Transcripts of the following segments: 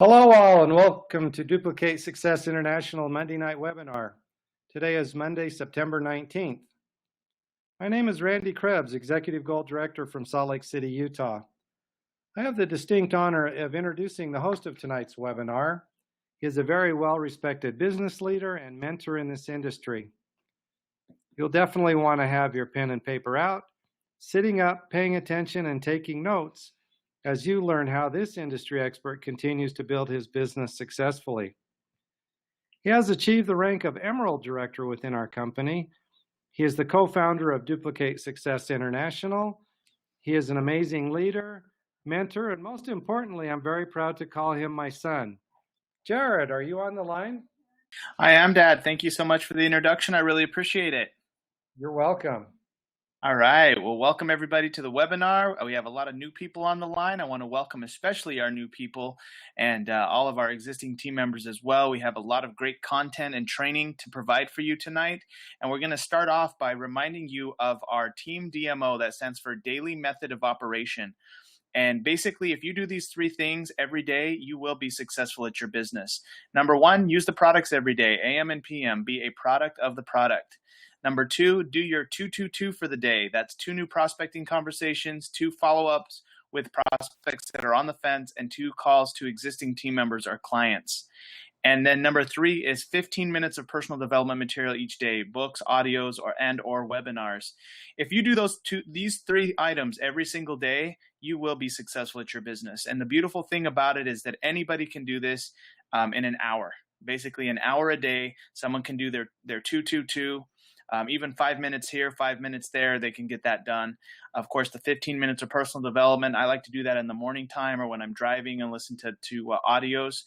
Hello all and welcome to Duplicate Success International Monday night webinar. Today is Monday, September 19th. My name is Randy Crebs, Executive Gold Director from Salt Lake City, Utah. I have the distinct honor of introducing the host of tonight's webinar. He is a very well-respected business leader and mentor in this industry. You'll definitely want to have your pen and paper out, sitting up, paying attention, and taking notes as you learn how this industry expert continues to build his business successfully. He has achieved the rank of Emerald Director within our company. He is the co-founder of Duplicate Success International. He is an amazing leader, mentor, and most importantly, I'm very proud to call him my son. Jared, are you on the line? I am, Dad. Thank you so much for the introduction. I really appreciate it. You're welcome. All right. Well, welcome everybody to the webinar. We have a lot of new people on the line. I want to welcome especially our new people and all of our existing team members as well. We have a lot of great content and training to provide for you tonight. And we're going to start off by reminding you of our team DMO, that stands for Daily Method of Operation. And basically, if you do these three things every day, you will be successful at your business. Number one, use the products every day, AM and PM. Be a product of the product. Number two, do your 2-2-2 for the day. That's 2 new prospecting conversations, 2 follow-ups with prospects that are on the fence, and 2 calls to existing team members or clients. And then number 3 is 15 minutes of personal development material each day, books, audios, or webinars. If you do these 3 items every single day, you will be successful at your business. And the beautiful thing about it is that anybody can do this in an hour. Basically, an hour a day, someone can do their 2-2-2. Even 5 minutes here, 5 minutes there, they can get that done. Of course, the 15 minutes of personal development, I like to do that in the morning time or when I'm driving and listen to audios.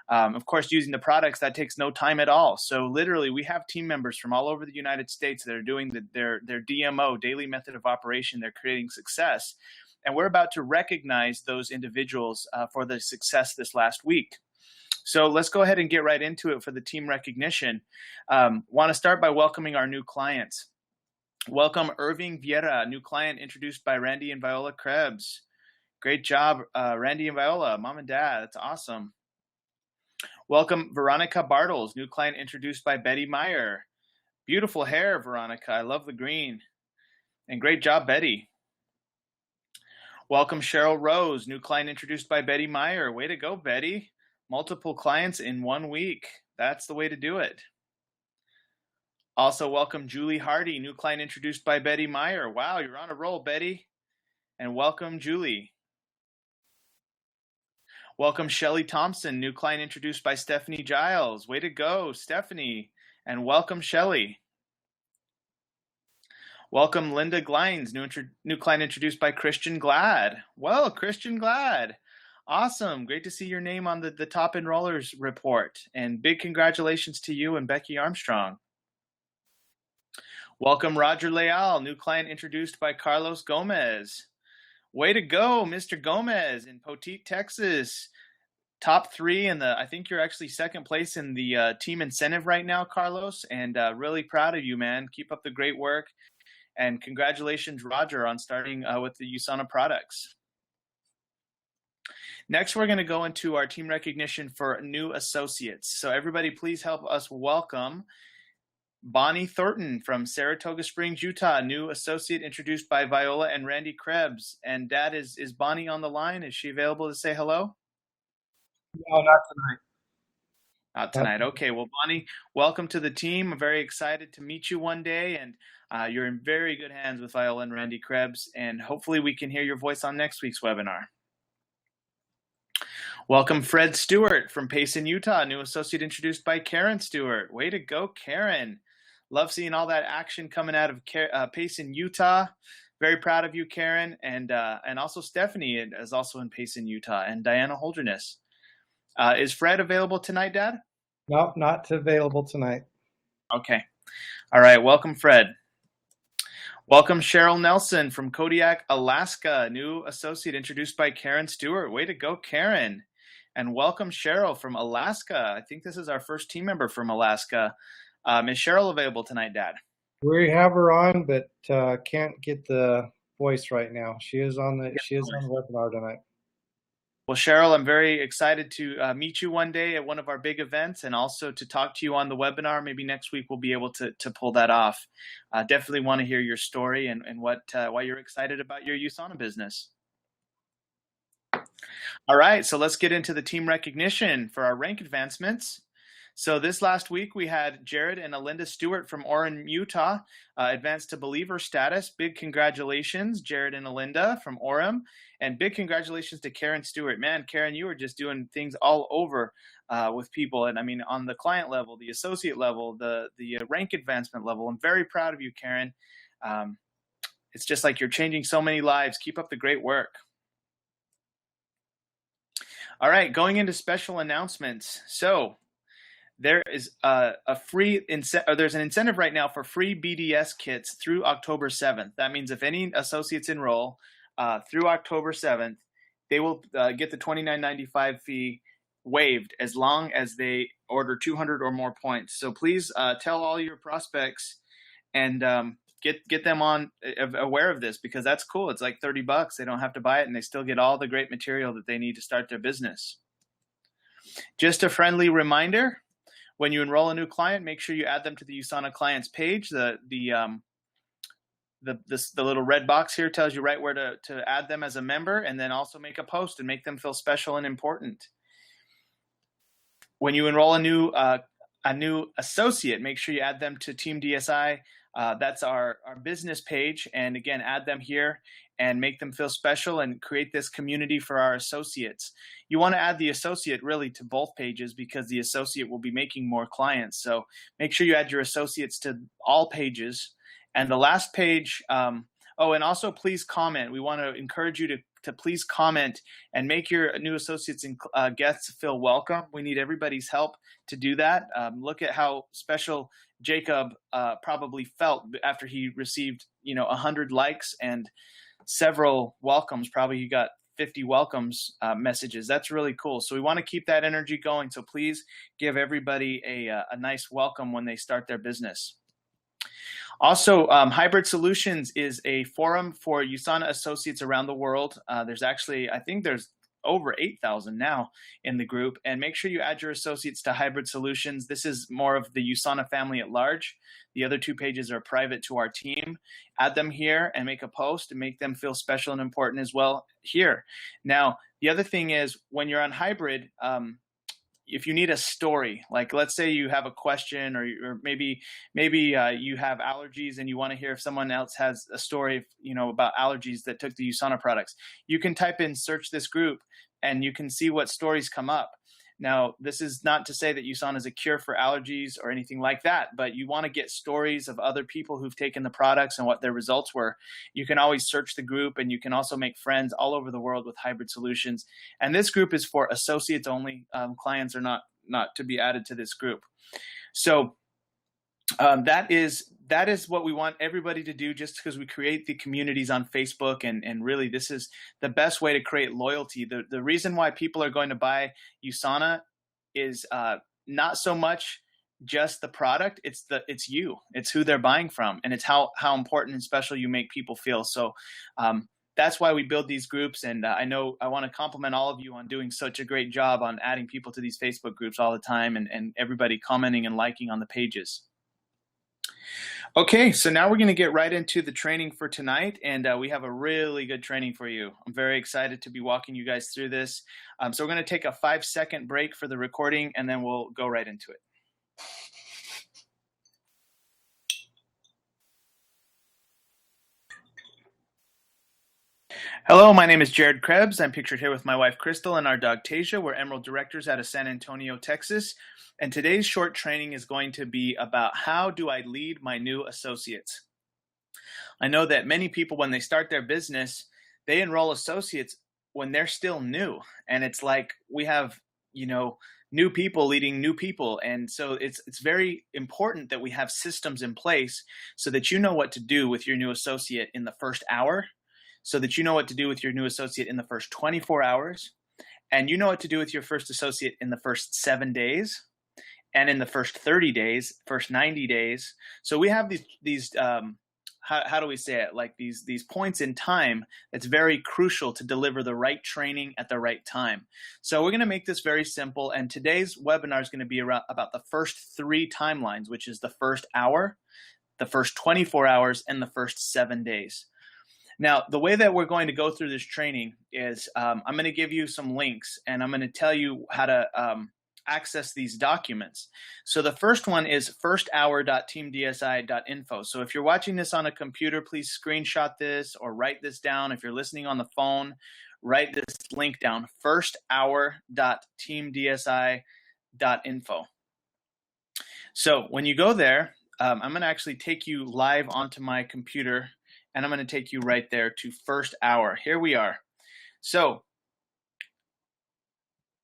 Of course, using the products, that takes no time at all. So literally, we have team members from all over the United States that are doing their DMO, Daily Method of Operation. They're creating success. And we're about to recognize those individuals for the success this last week. So let's go ahead and get right into it for the team recognition. Want to start by welcoming our new clients. Welcome Irving Vieira, new client introduced by Randy and Viola Krebs. Great job, Randy and Viola, mom and dad, that's awesome. Welcome Veronica Bartles, new client introduced by Betty Meyer. Beautiful hair, Veronica, I love the green. And great job, Betty. Welcome Cheryl Rose, new client introduced by Betty Meyer. Way to go, Betty. Multiple clients in 1 week. That's the way to do it. Also welcome Julie Hardy, new client introduced by Betty Meyer. Wow, you're on a roll, Betty. And welcome Julie. Welcome Shelly Thompson, new client introduced by Stephanie Giles. Way to go, Stephanie. And welcome Shelly. Welcome Linda Glines, new client introduced by Christian Glad. Well, Christian Glad. Awesome. Great to see your name on the top enrollers report. And big congratulations to you and Becky Armstrong. Welcome Roger Leal, new client introduced by Carlos Gomez. Way to go, Mr. Gomez in Poteet, Texas. Top 3 in I think you're actually second place in the team incentive right now, Carlos. And really proud of you, man. Keep up the great work. And congratulations, Roger, on starting with the USANA products. Next, we're going to go into our team recognition for new associates. So everybody, please help us welcome Bonnie Thornton from Saratoga Springs, Utah, new associate introduced by Viola and Randy Krebs. And Dad, is Bonnie on the line? Is she available to say hello? No, not tonight. Not tonight. Okay. Well, Bonnie, welcome to the team. I'm very excited to meet you one day. And you're in very good hands with Viola and Randy Krebs. And hopefully we can hear your voice on next week's webinar. Welcome Fred Stewart from Payson, Utah, new associate introduced by Karen Stewart. Way to go, Karen. Love seeing all that action coming out of Payson, Utah. Very proud of you, Karen. And also Stephanie is also in Payson, Utah, and Diana Holderness. Is Fred available tonight, Dad? Nope, not available tonight. Okay. All right. Welcome, Fred. Welcome Cheryl Nelson from Kodiak, Alaska, new associate introduced by Karen Stewart. Way to go, Karen. And welcome Cheryl from Alaska. I think this is our first team member from Alaska. Is Cheryl available tonight, Dad? We have her on, but can't get the voice right now. She is on the webinar tonight. Well, Cheryl, I'm very excited to meet you one day at one of our big events, and also to talk to you on the webinar. Maybe next week we'll be able to pull that off. Definitely want to hear your story and why you're excited about your USANA business. All right, so let's get into the team recognition for our rank advancements. So this last week, we had Jared and Alinda Stewart from Orem, Utah, advance to believer status. Big congratulations, Jared and Alinda from Orem, and big congratulations to Karen Stewart. Man, Karen, you were just doing things all over with people, and I mean, on the client level, the associate level, the rank advancement level. I'm very proud of you, Karen. It's just like you're changing so many lives. Keep up the great work. All right, going into special announcements. So there is there's an incentive right now for free BDS kits through October 7th. That means if any associates enroll through October 7th, they will get the $29.95 fee waived as long as they order 200 or more points. So please tell all your prospects and get them aware of this, because that's cool. It's like $30. They don't have to buy it, and they still get all the great material that they need to start their business. Just a friendly reminder, when you enroll a new client, make sure you add them to the USANA clients page. The little red box here tells you right where to add them as a member, and then also make a post and make them feel special and important. When you enroll a new associate, make sure you add them to Team DSI. That's our business page, and again, add them here and make them feel special and create this community for our associates. You want to add the associate really to both pages, because the associate will be making more clients. So make sure you add your associates to all pages. And the last page, and also please comment. We want to encourage you to please comment and make your new associates and guests feel welcome. We need everybody's help to do that. Look at how special Jacob probably felt after he received 100 likes and several welcomes. Probably he got 50 welcomes messages. That's really cool. So we want to keep that energy going. So please give everybody a nice welcome when they start their business. Also, Hybrid Solutions is a forum for USANA associates around the world. There's actually, I think there's over 8,000 now in the group, and make sure you add your associates to Hybrid Solutions. This is more of the USANA family at large. The other two pages are private to our team. Add them here and make a post and make them feel special and important as well here. Now, the other thing is, when you're on Hybrid, if you need a story, like let's say you have a question, or maybe you have allergies and you want to hear if someone else has a story, about allergies that took the USANA products, you can type in search this group and you can see what stories come up. Now, this is not to say that USANA is a cure for allergies or anything like that, but you want to get stories of other people who've taken the products and what their results were. You can always search the group, and you can also make friends all over the world with Hybrid Solutions. And this group is for associates only. Clients are not to be added to this group. So that is what we want everybody to do, just because we create the communities on Facebook, and really this is the best way to create loyalty. The reason why people are going to buy USANA is not so much just the product, it's you, it's who they're buying from, and it's how important and special you make people feel. So that's why we build these groups, and I want to compliment all of you on doing such a great job on adding people to these Facebook groups all the time, and everybody commenting and liking on the pages. Okay, so now we're going to get right into the training for tonight, and we have a really good training for you. I'm very excited to be walking you guys through this. So we're going to take a 5-second break for the recording, and then we'll go right into it. Hello, my name is Jared Crebs. I'm pictured here with my wife, Crystal, and our dog, Tasia. We're Emerald Directors out of San Antonio, Texas. And today's short training is going to be about how do I lead my new associates. I know that many people, when they start their business, they enroll associates when they're still new. And it's like we have, new people leading new people. And so it's very important that we have systems in place so that you know what to do with your new associate in the first hour, so that you know what to do with your new associate in the first 24 hours, and you know what to do with your first associate in the first 7 days, and in the first 30 days, first 90 days. So we have these how do we say it? Like these points in time that's very crucial to deliver the right training at the right time. So we're going to make this very simple. And today's webinar is going to be about the first 3 timelines, which is the first hour, the first 24 hours, and the first 7 days. Now, the way that we're going to go through this training is I'm going to give you some links, and I'm going to tell you how to access these documents. So the first one is firsthour.teamdsi.info. So if you're watching this on a computer, please screenshot this or write this down. If you're listening on the phone, write this link down, firsthour.teamdsi.info. So when you go there, I'm going to actually take you live onto my computer, and I'm going to take you right there to First Hour. Here we are. So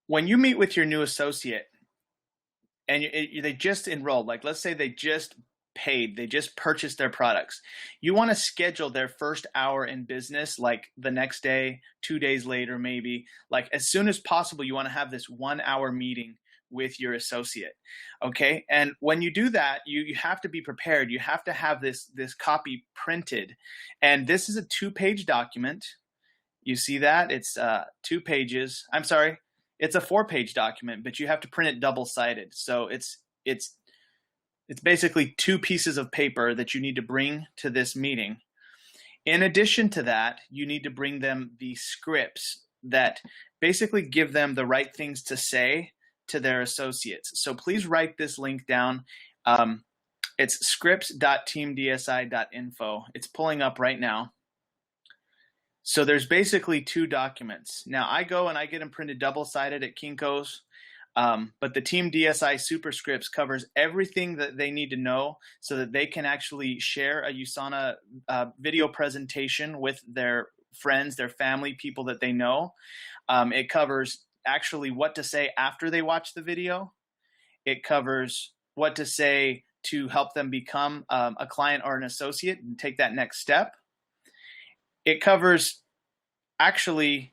when you meet with your new associate and they just enrolled, like let's say they just paid, they just purchased their products, you want to schedule their first hour in business like the next day, 2 days later, maybe. Like as soon as possible, you want to have this 1 hour meeting with your associate. Okay. And when you do that, you have to be prepared. You have to have this copy printed. And this is a 2-page document. You see that? It's 2 pages. I'm sorry. It's a 4-page document, but you have to print it double-sided. So it's basically 2 pieces of paper that you need to bring to this meeting. In addition to that, you need to bring them the scripts that basically give them the right things to say to their associates. So please write this link down. It's scripts.teamdsi.info. It's pulling up right now. So there's basically 2 documents. Now I go and I get them printed double-sided at Kinko's, but the Team DSI Superscripts covers everything that they need to know so that they can actually share a USANA video presentation with their friends, their family, people that they know. It covers actually what to say after they watch the video. It covers what to say to help them become a client or an associate and take that next step. It covers actually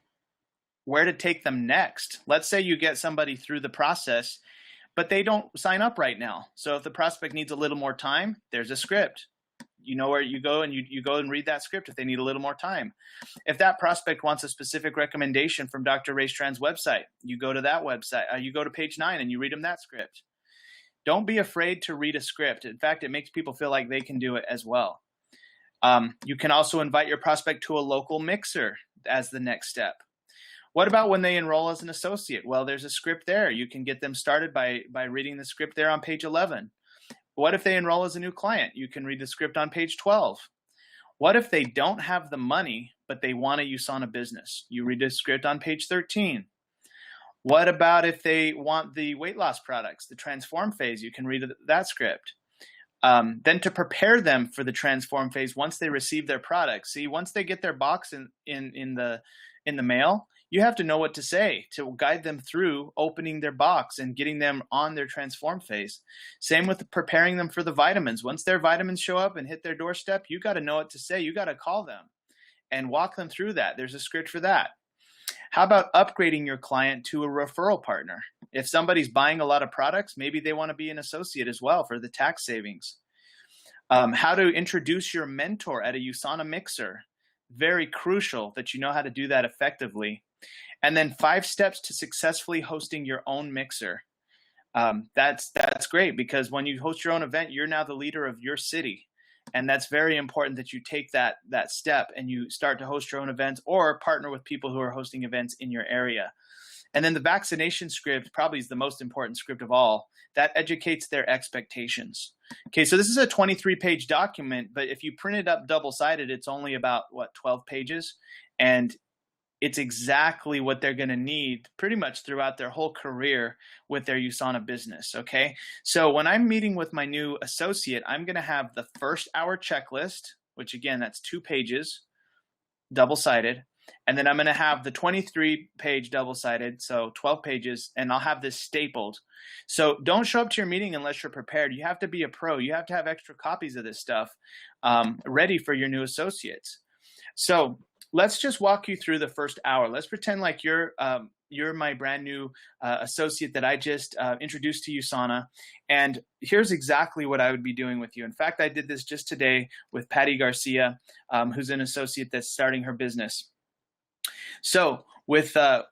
where to take them next. Let's say you get somebody through the process, but they don't sign up right now. So if the prospect needs a little more time, there's a script. You know where you go and you go and read that script if they need a little more time. If that prospect wants a specific recommendation from Dr. Ray Strand's website, you go to that website. You go to page 9 and you read them that script. Don't be afraid to read a script. In fact, it makes people feel like they can do it as well. You can also invite your prospect to a local mixer as the next step. What about when they enroll as an associate? Well, there's a script there. You can get them started by reading the script there on page 11. What if they enroll as a new client? You can read the script on page 12. What if they don't have the money, but they want a USANA business? You read the script on page 13. What about if they want the weight loss products, the transform phase? You can read that script. Then to prepare them for the transform phase once they receive their products. See, once they get their box in the mail, you have to know what to say to guide them through opening their box and getting them on their transform phase. Same with preparing them for the vitamins. Once their vitamins show up and hit their doorstep, you got to know what to say. You got to call them and walk them through that. There's a script for that. How about upgrading your client to a referral partner? If somebody's buying a lot of products, maybe they want to be an associate as well for the tax savings. How to introduce your mentor at a USANA mixer. Very crucial that you know how to do that effectively. And then 5 steps to successfully hosting your own mixer. That's great because when you host your own event, you're now the leader of your city. And that's very important that you take that step and you start to host your own events or partner with people who are hosting events in your area. And then the vaccination script probably is the most important script of all. That educates their expectations. Okay, so this is a 23-page document, but if you print it up double-sided, it's only about, 12 pages? And it's exactly what they're going to need pretty much throughout their whole career with their USANA business, okay? So when I'm meeting with my new associate, I'm going to have the first hour checklist, which again, that's 2 pages, double-sided. And then I'm going to have the 23-page double-sided, so 12 pages, and I'll have this stapled. So don't show up to your meeting unless you're prepared. You have to be a pro. You have to have extra copies of this stuff ready for your new associates. So let's just walk you through the first hour. Let's pretend like you're my brand new associate that I just introduced to USANA. And here's exactly what I would be doing with you. In fact, I did this just today with Patty Garcia, who's an associate that's starting her business. So with I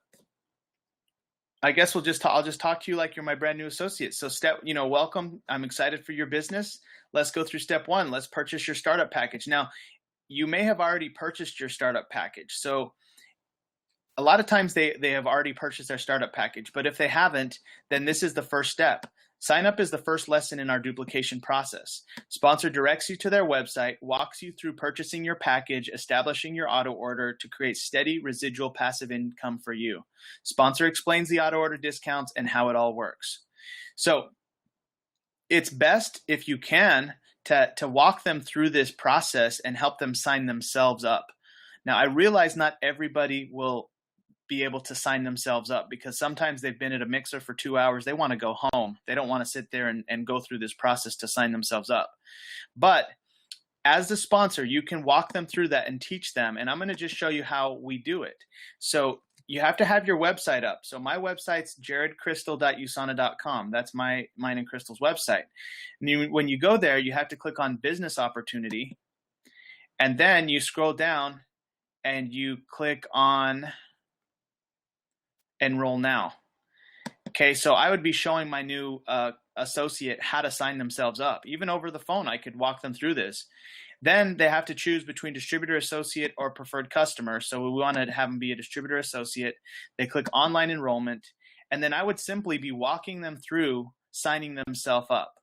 guess I'll just talk to you like you're my brand new associate. So welcome. I'm excited for your business. Let's go through step one. Let's purchase your startup package. Now, you may have already purchased your startup package. So a lot of times they have already purchased their startup package, but if they haven't, then this is the first step. Sign up is the first lesson in our duplication process. Sponsor directs you to their website, walks you through purchasing your package, establishing your auto order to create steady residual passive income for you. Sponsor explains the auto order discounts and how it all works. So it's best if you can to walk them through this process and help them sign themselves up. Now, I realize not everybody will be able to sign themselves up because sometimes they've been at a mixer for 2 hours. They want to go home. They don't want to sit there and go through this process to sign themselves up. But as the sponsor, you can walk them through that and teach them. And I'm going to just show you how we do it. So you have to have your website up. So my website's jaredcrystal.usana.com. That's mine and Crystal's website. And when you go there, you have to click on business opportunity. And then you scroll down and you click on enroll now. Okay, so I would be showing my new associate how to sign themselves up. Even over the phone, I could walk them through this. Then they have to choose between distributor associate or preferred customer. So we want to have them be a distributor associate. They click online enrollment, and then I would simply be walking them through signing themselves up.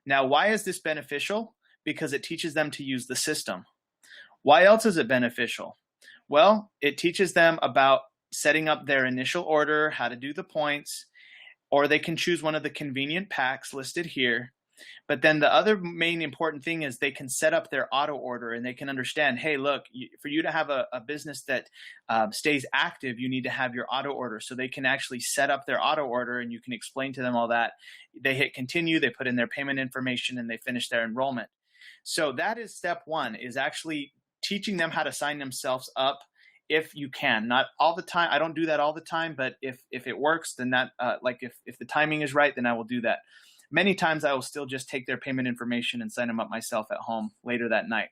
Now, why is this beneficial? Because it teaches them to use the system. Why else is it beneficial? Well, it teaches them about setting up their initial order, how to do the points, or they can choose one of the convenient packs listed here. But then the other main important thing is they can set up their auto order and they can understand, hey, look, for you to have a business that stays active, you need to have your auto order. So they can actually set up their auto order and you can explain to them all that. They hit continue, they put in their payment information, and they finish their enrollment. So that is step one, is actually teaching them how to sign themselves up. If you can, not all the time. I don't do that all the time, but if it works, then that if the timing is right, then I will do that. Many times I will still just take their payment information and sign them up myself at home later that night.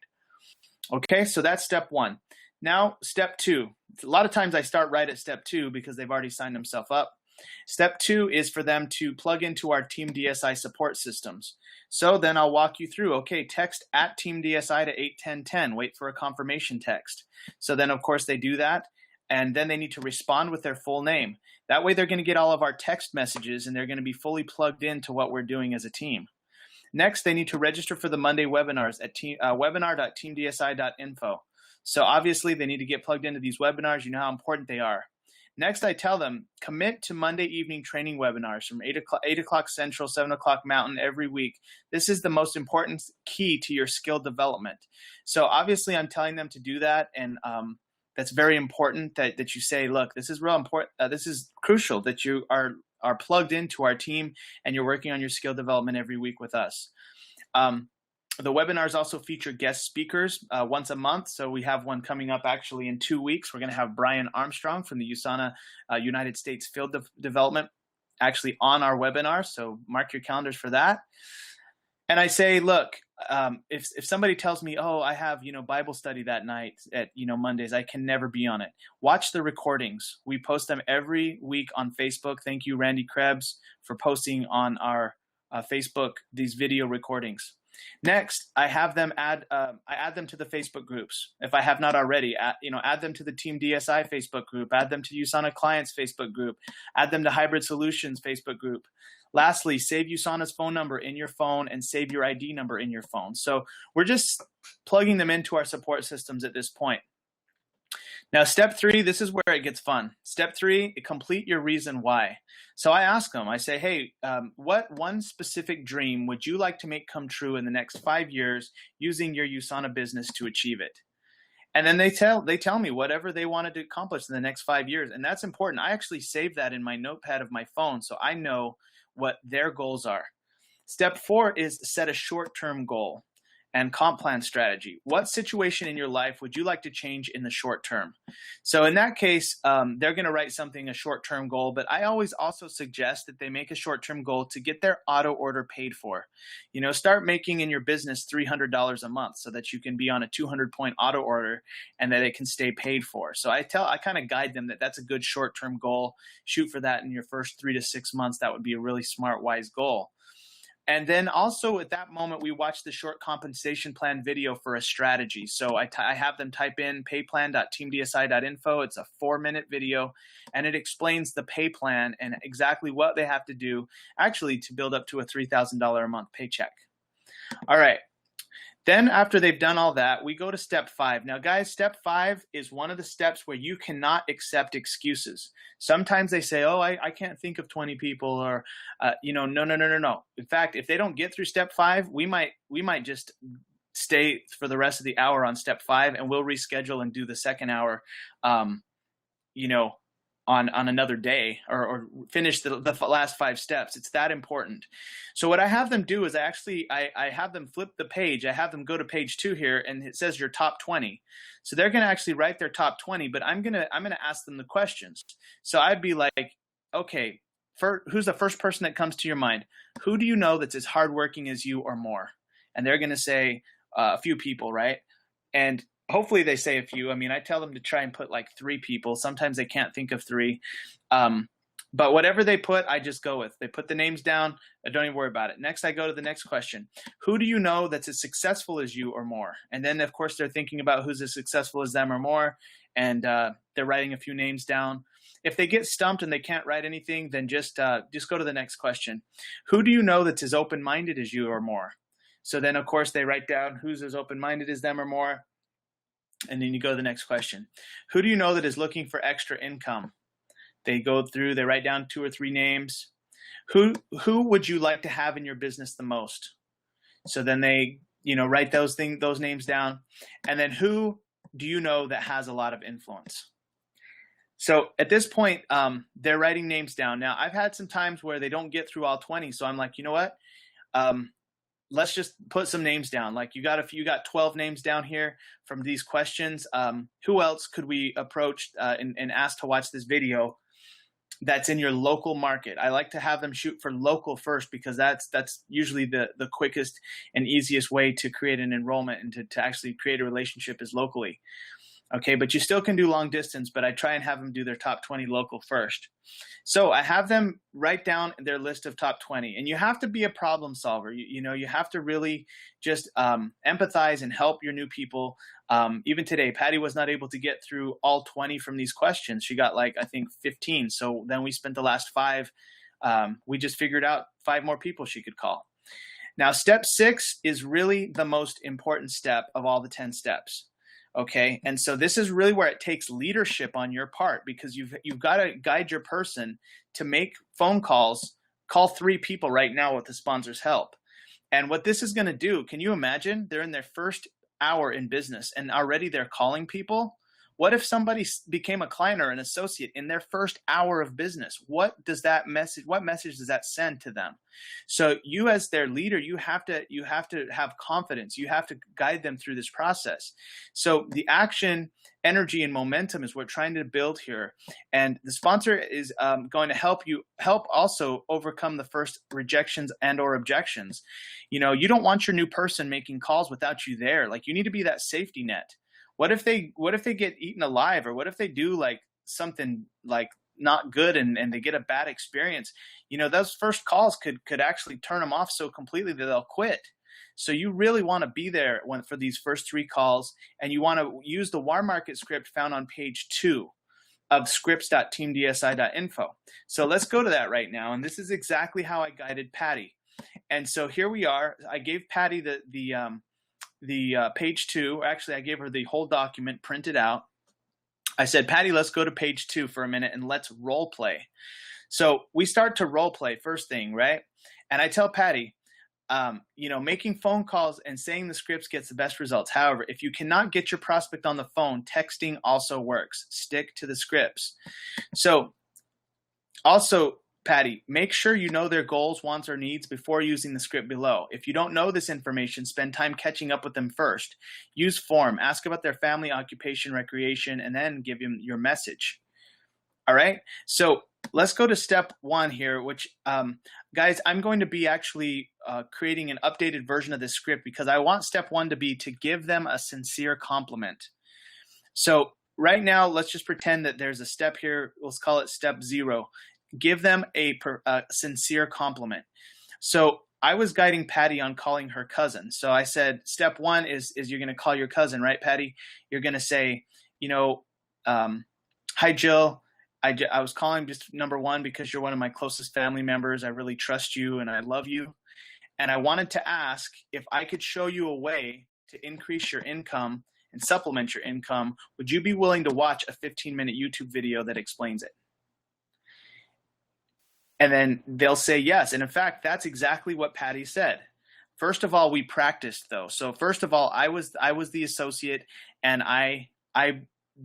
Okay, so that's step one. Now, step two. A lot of times I start right at step two because they've already signed themselves up. Step two is for them to plug into our Team DSI support systems. So then I'll walk you through, okay, text at Team DSI to 81010, wait for a confirmation text. So then, of course, they do that, and then they need to respond with their full name. That way they're going to get all of our text messages, and they're going to be fully plugged into what we're doing as a team. Next, they need to register for the Monday webinars at webinar.teamdsi.info. So obviously, they need to get plugged into these webinars. You know how important they are. Next, I tell them, commit to Monday evening training webinars from 8 o'clock Central, 7 o'clock Mountain every week. This is the most important key to your skill development. So obviously, I'm telling them to do that, and that's very important that you say, look, this is real important. This is crucial that you are plugged into our team and you're working on your skill development every week with us. The webinars also feature guest speakers once a month. So we have one coming up actually in 2 weeks. We're going to have Brian Armstrong from the USANA United States Field Development actually on our webinar. So mark your calendars for that. And I say, look, if somebody tells me, oh, I have, Bible study that night at, Mondays, I can never be on it. Watch the recordings. We post them every week on Facebook. Thank you, Randy Crebs, for posting on our Facebook these video recordings. Next, I have them add them to the Facebook groups. If I have not already, add them to the Team DSI Facebook group, add them to USANA Clients Facebook group, add them to Hybrid Solutions Facebook group. Lastly, save USANA's phone number in your phone and save your ID number in your phone. So we're just plugging them into our support systems at this point. Now, step 3, this is where it gets fun. Step 3, complete your reason why. So I ask them, I say, hey, what one specific dream would you like to make come true in the next 5 years using your USANA business to achieve it? And then they tell me whatever they wanted to accomplish in the next 5 years. And that's important. I actually save that in my notepad of my phone so I know what their goals are. Step 4 is set a short-term goal. and comp plan strategy. What situation in your life would you like to change in the short term? So in that case, they're going to write something, a short-term goal, but I always also suggest that they make a short-term goal to get their auto order paid for. You know, start making in your business $300 a month so that you can be on a 200-point auto order and that it can stay paid for. So I kind of guide them that that's a good short-term goal. Shoot for that in your first 3 to 6 months. That would be a really smart, wise goal. And then also at that moment, we watch the short compensation plan video for a strategy. So I have them type in payplan.teamdsi.info. It's a 4-minute video, and it explains the pay plan and exactly what they have to do actually to build up to a $3,000 a month paycheck. All right. Then after they've done all that, we go to step 5. Now, guys, step 5 is one of the steps where you cannot accept excuses. Sometimes they say, oh, I can't think of 20 people, or, no. In fact, if they don't get through step 5, we might just stay for the rest of the hour on step 5, and we'll reschedule and do the second hour, on another day, or finish the last 5 steps. It's that important. So what I have them do is I have them flip the page. I have them go to page 2 here, and it says your top 20. So they're going to actually write their top 20, but I'm going to ask them the questions. So I'd be like, okay, who's the first person that comes to your mind? Who do you know that's as hardworking as you or more? And they're going to say a few people, right? And hopefully they say a few. I mean, I tell them to try and put like 3 people. Sometimes they can't think of 3. But whatever they put, I just go with. They put the names down. I don't even worry about it. Next, I go to the next question. Who do you know that's as successful as you or more? And then, of course, they're thinking about who's as successful as them or more. And they're writing a few names down. If they get stumped and they can't write anything, then just go to the next question. Who do you know that's as open-minded as you or more? So then, of course, they write down who's as open-minded as them or more. And then you go to the next question. Who do you know that is looking for extra income? They go through, they write down 2 or 3 names. Who would you like to have in your business the most? So then they, write those names down. And then who do you know that has a lot of influence? So at this point, they're writing names down. Now, I've had some times where they don't get through all 20. So I'm like, you know what? Let's just put some names down. Like you got 12 names down here from these questions. Who else could we approach and ask to watch this video that's in your local market? I like to have them shoot for local first, because that's usually the quickest and easiest way to create an enrollment and to actually create a relationship is locally. Okay, but you still can do long distance, but I try and have them do their top 20 local first. So I have them write down their list of top 20, and you have to be a problem solver. You have to really just empathize and help your new people. Even today, Patty was not able to get through all 20 from these questions. She got I think 15. So then we spent the last 5. We just figured out 5 more people she could call. Now, step 6 is really the most important step of all the 10 steps. Okay. And so this is really where it takes leadership on your part, because you've got to guide your person to make phone calls, call 3 people right now with the sponsor's help. And what this is going to do, can you imagine? They're in their first hour in business and already they're calling people. What if somebody became a client or an associate in their first hour of business? What message does that send to them? So you, as their leader, you have to have confidence. You have to guide them through this process. So the action, energy, and momentum is what we're trying to build here. And the sponsor is going to help also overcome the first rejections and or objections. You don't want your new person making calls without you there. Like, you need to be that safety net. What if they get eaten alive, or what if they do something not good and they get a bad experience? Those first calls could actually turn them off so completely that they'll quit. So you really want to be there for these first 3 calls, and you want to use the warm market script found on page 2 of scripts.teamdsi.info. So let's go to that right now. And this is exactly how I guided Patty. And so here we are. I gave Patty the page 2. Actually, I gave her the whole document printed out. I said, Patty, let's go to page 2 for a minute and let's role play. So we start to role play first thing, right? And I tell Patty, making phone calls and saying the scripts gets the best results. However, if you cannot get your prospect on the phone, texting also works. Stick to the scripts. So also, Patty, make sure you know their goals, wants, or needs before using the script below. If you don't know this information, spend time catching up with them first. Use form, ask about their family, occupation, recreation, and then give them your message. All right, so let's go to step 1 here, which, guys, I'm going to be actually creating an updated version of this script because I want step 1 to be to give them a sincere compliment. So right now, let's just pretend that there's a step here. Let's call it step 0. Give them a sincere compliment. So I was guiding Patty on calling her cousin. So I said, step 1 is you're going to call your cousin, right, Patty? You're going to say, you know, hi, Jill. I was calling just number 1 because you're one of my closest family members. I really trust you and I love you. And I wanted to ask if I could show you a way to increase your income and supplement your income. Would you be willing to watch a 15-minute YouTube video that explains it? And then they'll say yes. And in fact, that's exactly what Patty said. First of all, we practiced though. So first of all, I was the associate and I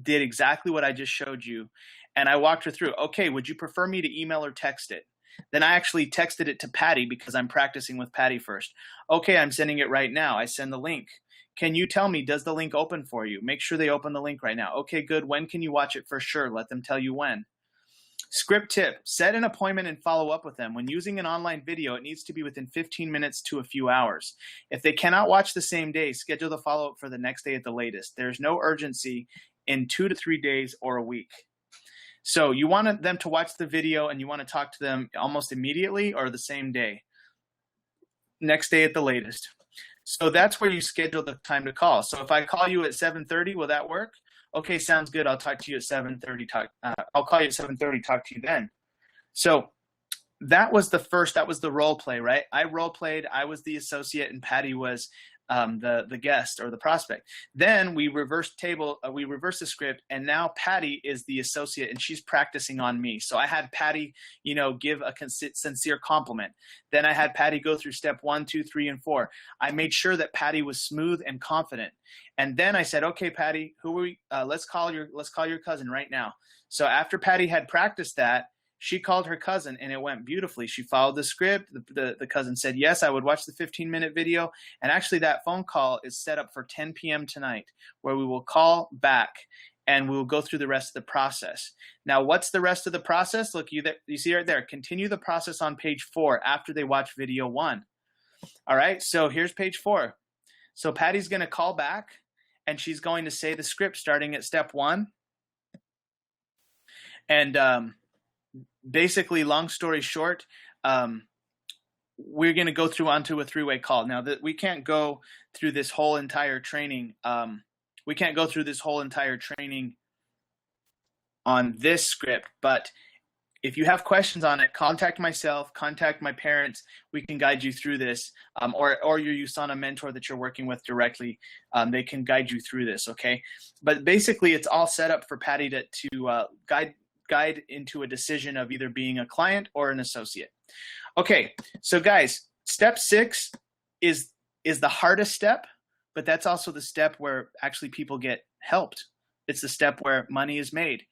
did exactly what I just showed you. And I walked her through, okay, would you prefer me to email or text it? Then I actually texted it to Patty because I'm practicing with Patty first. Okay, I'm sending it right now. I send the link. Can you tell me, does the link open for you? Make sure they open the link right now. Okay, good. When can you watch it for sure? Let them tell you when. Script tip, set an appointment and follow up with them. When using an online video, it needs to be within 15 minutes to a few hours. If they cannot watch the same day, schedule the follow-up for the next day at the latest. There's no urgency in 2 to 3 days or a week. So you want them to watch the video and you want to talk to them almost immediately or the same day, next day at the latest. So that's where you schedule the time to call. So if I call you at 7:30, will that work? Okay, sounds good. I'll talk to you at 7:30. I'll call you at 7:30. Talk to you then. So that was the role play, right? I role played. I was the associate, and Patty was the guest or the prospect. Then we reversed the script, and now Patty is the associate, and she's practicing on me. So I had Patty, give a sincere compliment. Then I had Patty go through step 1, 2, 3, and 4. I made sure that Patty was smooth and confident. And then I said, okay, Patty, who are we? Let's call your cousin right now. So after Patty had practiced that, she called her cousin and it went beautifully. She followed the script. The cousin said, yes, I would watch the 15-minute video. And actually that phone call is set up for 10 p.m. tonight, where we will call back and we will go through the rest of the process. Now, what's the rest of the process? Look, you see right there, continue the process on page 4 after they watch video 1. All right, so here's page 4. So Patty's gonna call back and she's going to say the script starting at step 1. And basically, long story short, we're going to go through onto a 3-way call. Now, that we can't go through this whole entire training. We can't go through this whole entire training on this script. But if you have questions on it, contact myself, contact my parents. We can guide you through this, or your USANA mentor that you're working with directly. They can guide you through this. Okay, but basically, it's all set up for Patty to guide into a decision of either being a client or an associate. Okay, so guys, step 6 is the hardest step, but that's also the step where actually people get helped. It's the step where money is made.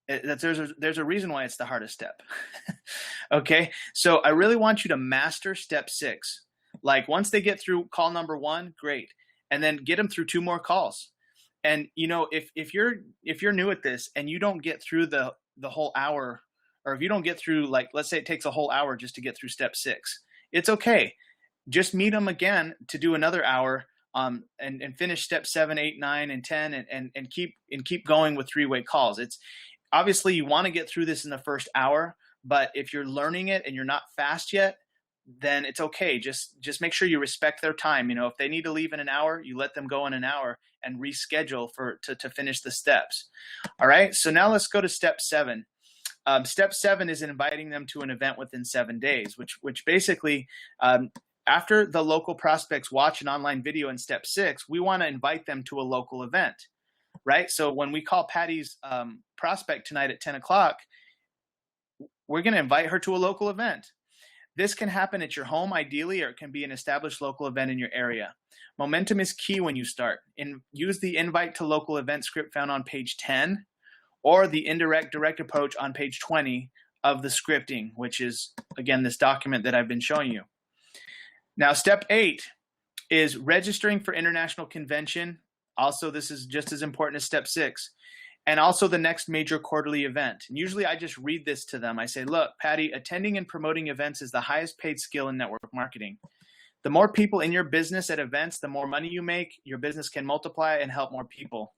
There's a reason why it's the hardest step. Okay, so I really want you to master step 6. Like once they get through call number 1, great, and then get them through 2 more calls. And if you're new at this and you don't get through the whole hour, or if you don't get through, like, let's say it takes a whole hour just to get through step 6, it's okay. Just meet them again to do another hour, and finish step 7, 8, 9, and 10, and keep going with 3-way calls. It's obviously you want to get through this in the first hour, but if you're learning it and you're not fast yet, then it's okay. Just make sure you respect their time. If they need to leave in an hour, you let them go in an hour and reschedule to finish the steps. All right. So now let's go to step 7. Step 7 is inviting them to an event within 7 days, which basically, after the local prospects watch an online video in step 6, we want to invite them to a local event, right? So when we call Patty's prospect tonight at 10 o'clock, we're going to invite her to a local event. This can happen at your home, ideally, or it can be an established local event in your area. Momentum is key when you start. Use the invite to local event script found on page 10, or the indirect direct approach on page 20 of the scripting, which is, again, this document that I've been showing you. Now, step 8 is registering for international convention. Also, this is just as important as step 6. And also the next major quarterly event. And usually I just read this to them. I say, look, Patty, attending and promoting events is the highest paid skill in network marketing. The more people in your business at events, the more money you make, your business can multiply and help more people.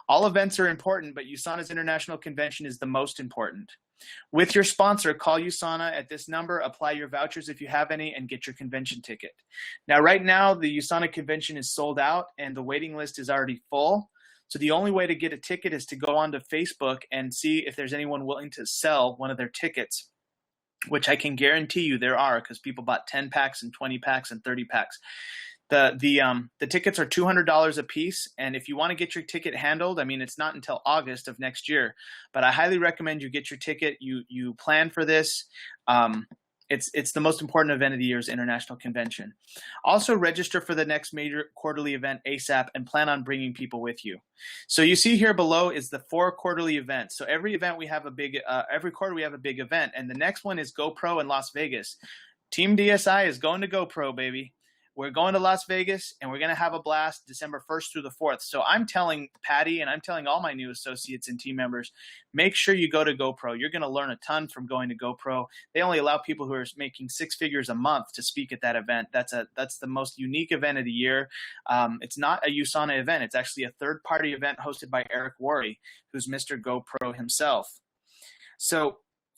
All events are important, but USANA's International Convention is the most important. With your sponsor, call USANA at this number, apply your vouchers if you have any, and get your convention ticket. Now, right now, the USANA convention is sold out and the waiting list is already full. So the only way to get a ticket is to go onto Facebook and see if there's anyone willing to sell one of their tickets, which I can guarantee you there are, because people bought 10 packs and 20 packs and 30 packs. The tickets are $200 a piece, and if you want to get your ticket handled, I mean, it's not until August of next year, but I highly recommend you get your ticket. You plan for this. It's the most important event of the year's international convention. Also register for the next major quarterly event ASAP and plan on bringing people with you. So you see here below is the 4 quarterly events. So every event we have a big, every quarter we have a big event, and the next one is GoPro in Las Vegas. Team DSI is going to GoPro, baby. We're going to Las Vegas, and we're going to have a blast December 1st through the 4th. So I'm telling Patty, and I'm telling all my new associates and team members, make sure you go to GoPro. You're going to learn a ton from going to GoPro. They only allow people who are making 6 figures a month to speak at that event. That's the most unique event of the year. It's not a USANA event. It's actually a third-party event hosted by Eric Worre, who's Mr. GoPro himself. So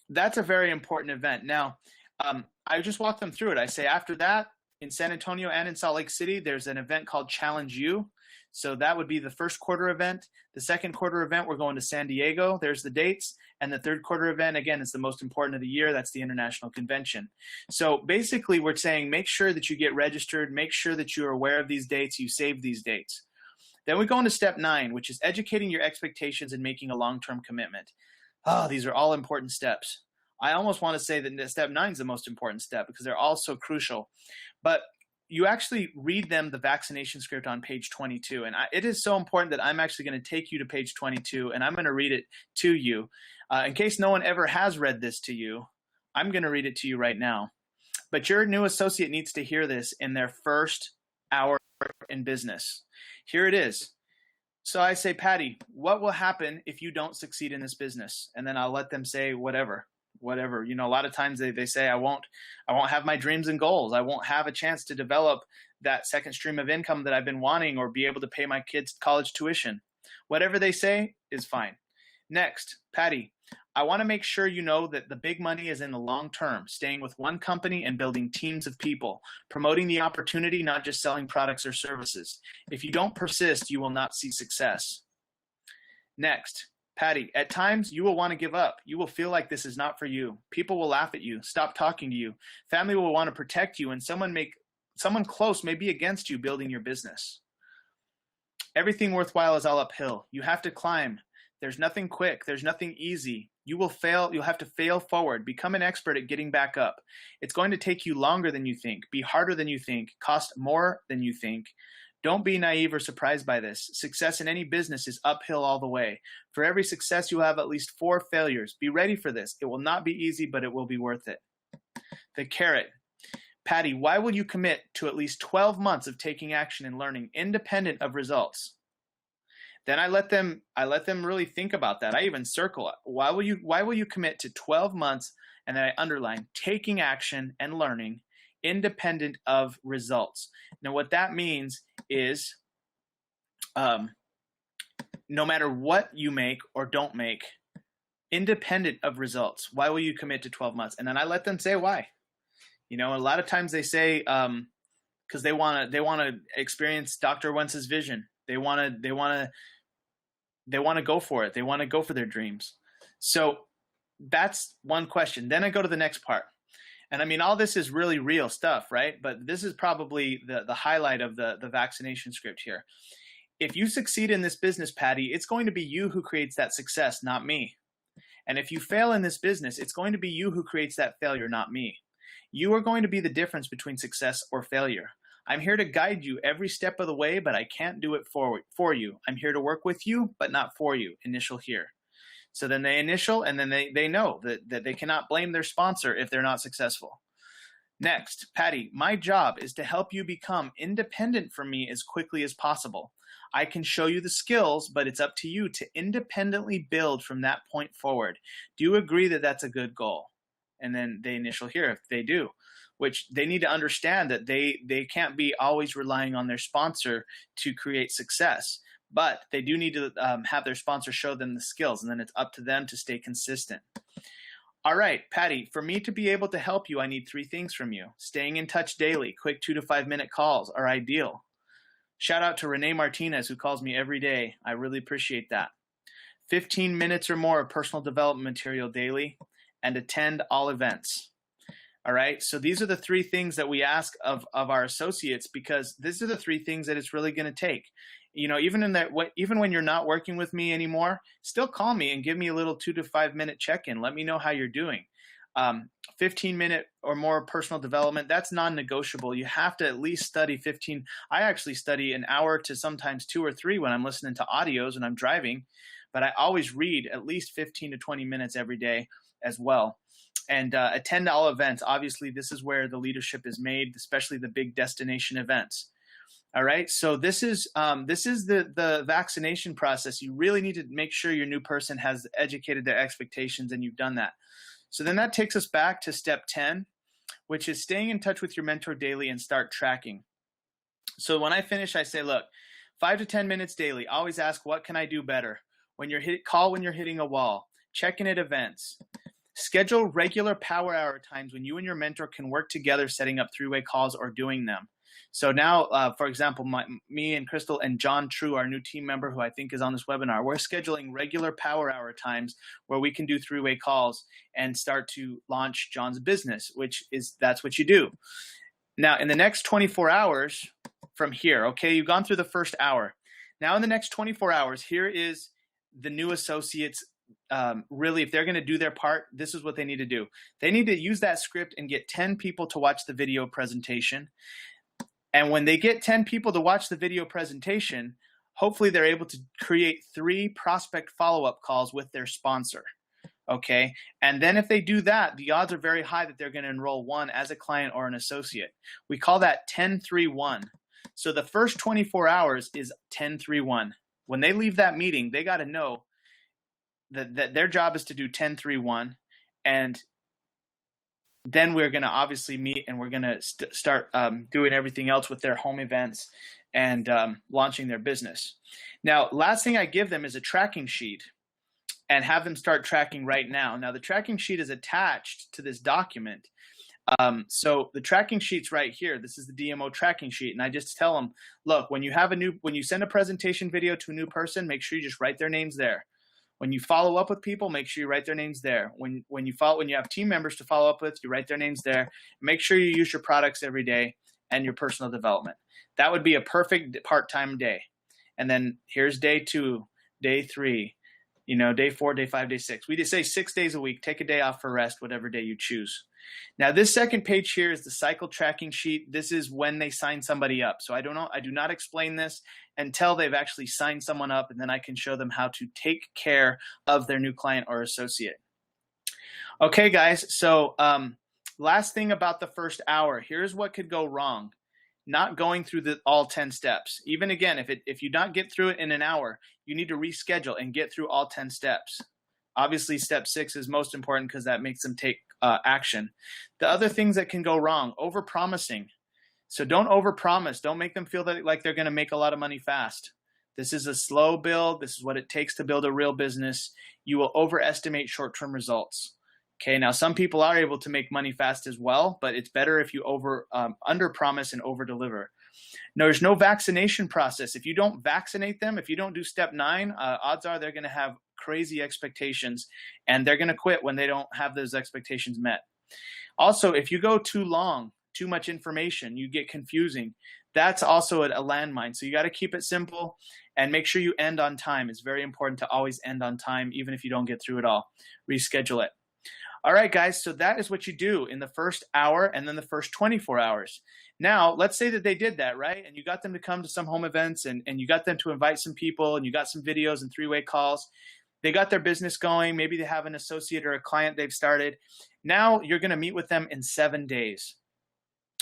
that's a very important event. Now, I just walk them through it. I say after that, in San Antonio and in Salt Lake City, there's an event called Challenge U. So that would be the first quarter event. The second quarter event, we're going to San Diego. There's the dates. And the third quarter event, again, is the most important of the year. That's the International Convention. So basically, we're saying make sure that you get registered. Make sure that you're aware of these dates. You save these dates. Then we go into step 9, which is educating your expectations and making a long-term commitment. Oh, these are all important steps. I almost want to say that step 9 is the most important step because they're all so crucial. But you actually read them the vaccination script on page 22. And it is so important that I'm actually going to take you to page 22 and I'm going to read it to you. In case no one ever has read this to you, I'm going to read it to you right now. But your new associate needs to hear this in their first hour in business. Here it is. So I say, Patty, what will happen if you don't succeed in this business? And then I'll let them say whatever. You know, a lot of times they say I won't have my dreams and goals. I won't have a chance to develop that second stream of income that I've been wanting or be able to pay my kids' college tuition. Whatever they say is fine. Next, Patty, I want to make sure you know that the big money is in the long term, staying with one company and building teams of people, promoting the opportunity, not just selling products or services. If you don't persist, you will not see success. Next, Patty, at times you will want to give up. You will feel like this is not for you. People will laugh at you, stop talking to you. Family will want to protect you, and someone close may be against you building your business. Everything worthwhile is all uphill. You have to climb. There's nothing quick. There's nothing easy. You will fail. You'll have to fail forward. Become an expert at getting back up. It's going to take you longer than you think, be harder than you think, cost more than you think. Don't be naive or surprised by this. Success in any business is uphill all the way. For every success, you have at least 4 failures. Be ready for this. It will not be easy, but it will be worth it. The carrot. Patty, why will you commit to at least 12 months of taking action and learning independent of results? Then I let them really think about that. I even circle it. Why will you commit to 12 months? And then I underline taking action and learning independent of results. Now, what that means is no matter what you make or don't make, independent of results, why will you commit to 12 months? And then I let them say why. You know, a lot of times they say because they want to experience Dr. Wentz's vision. They want to go for it. They want to go for their dreams. So that's one question. Then I go to the next part. And I mean, all this is really real stuff, right? But this is probably the highlight of the vaccination script here. If you succeed in this business, Patty, it's going to be you who creates that success, not me. And if you fail in this business, it's going to be you who creates that failure, not me. You are going to be the difference between success or failure. I'm here to guide you every step of the way, but I can't do it for you. I'm here to work with you, but not for you. Initial here. So then they initial, and then they know that they cannot blame their sponsor if they're not successful. Next, Patty, my job is to help you become independent from me as quickly as possible. I can show you the skills, but it's up to you to independently build from that point forward. Do you agree that that's a good goal? And then they initial here if they do, which they need to understand that they can't be always relying on their sponsor to create success, but they do need to have their sponsor show them the skills, and then it's up to them to stay consistent. All right, Patty, for me to be able to help you, I need 3 things from you. Staying in touch daily, quick 2 to 5 minute calls are ideal. Shout out to Renee Martinez, who calls me every day. I really appreciate that. 15 minutes or more of personal development material daily, and attend all events. All right, so these are the 3 things that we ask of our associates, because these are the 3 things that it's really going to take. You know, even when you're not working with me anymore, still call me and give me a little 2 to 5 minute check-in. Let me know how you're doing. 15-minute or more personal development, that's non-negotiable. You have to at least study 15. I actually study an hour to sometimes 2 or 3 when I'm listening to audios and I'm driving, but I always read at least 15 to 20 minutes every day as well. And attend all events. Obviously, this is where the leadership is made, especially the big destination events. All right, so this is the vaccination process. You really need to make sure your new person has educated their expectations, and you've done that. So then that takes us back to step 10, which is staying in touch with your mentor daily and start tracking. So when I finish, I say, look, 5 to 10 minutes daily. Always ask, what can I do better? When you're call when you're hitting a wall. Check in at events. Schedule regular power hour times when you and your mentor can work together, setting up 3-way calls or doing them. So now, for example, me and Crystal and John True, our new team member who I think is on this webinar, we're scheduling regular power hour times where we can do 3-way calls and start to launch John's business, that's what you do. Now, in the next 24 hours from here, okay, you've gone through the first hour. Now, in the next 24 hours, here is the new associates. Really, if they're going to do their part, this is what they need to do. They need to use that script and get 10 people to watch the video presentation. And when they get 10 people to watch the video presentation, hopefully they're able to create 3 prospect follow-up calls with their sponsor. Okay. And then if they do that, the odds are very high that they're going to enroll 1 as a client or an associate. We call that 10-3-1. So the first 24 hours is 10-3-1. When they leave that meeting, they got to know that their job is to do 10-3-1, and then we're going to obviously meet and we're going to start doing everything else with their home events and launching their business. Now, last thing I give them is a tracking sheet and have them start tracking right now. Now, the tracking sheet is attached to this document. So the tracking sheet's right here. This is the DMO tracking sheet. And I just tell them, look, when you send a presentation video to a new person, make sure you just write their names there. When you follow up with people, make sure you write their names there. When you have team members to follow up with, you write their names there. Make sure you use your products every day and your personal development. That would be a perfect part-time day. And then here's day 2, day 3, day 4, day 5, day 6. We just say 6 days a week. Take a day off for rest, whatever day you choose. Now, this second page here is the cycle tracking sheet. This is when they sign somebody up. So I do not explain this until they've actually signed someone up, and then I can show them how to take care of their new client or associate. Okay, guys. So last thing about the first hour, here's what could go wrong. Not going through all 10 steps. Even again, if you don't get through it in an hour, you need to reschedule and get through all 10 steps. Obviously, step 6 is most important because that makes them take action. The other things that can go wrong, overpromising. So don't overpromise. Don't make them feel like they're going to make a lot of money fast. This is a slow build. This is what it takes to build a real business. You will overestimate short-term results. Okay, now some people are able to make money fast as well, but it's better if you under-promise and over-deliver. No, there's no vaccination process. If you don't vaccinate them, if you don't do step 9, odds are they're going to have crazy expectations, and they're going to quit when they don't have those expectations met. Also, if you go too long, too much information, you get confusing. That's also a landmine. So you got to keep it simple and make sure you end on time. It's very important to always end on time, even if you don't get through it all. Reschedule it. All right, guys, so that is what you do in the first hour and then the first 24 hours. Now, let's say that they did that, right? And you got them to come to some home events and you got them to invite some people and you got some videos and 3-way calls. they got their business going. Maybe they have an associate or a client they've started. Now you're going to meet with them in 7 days.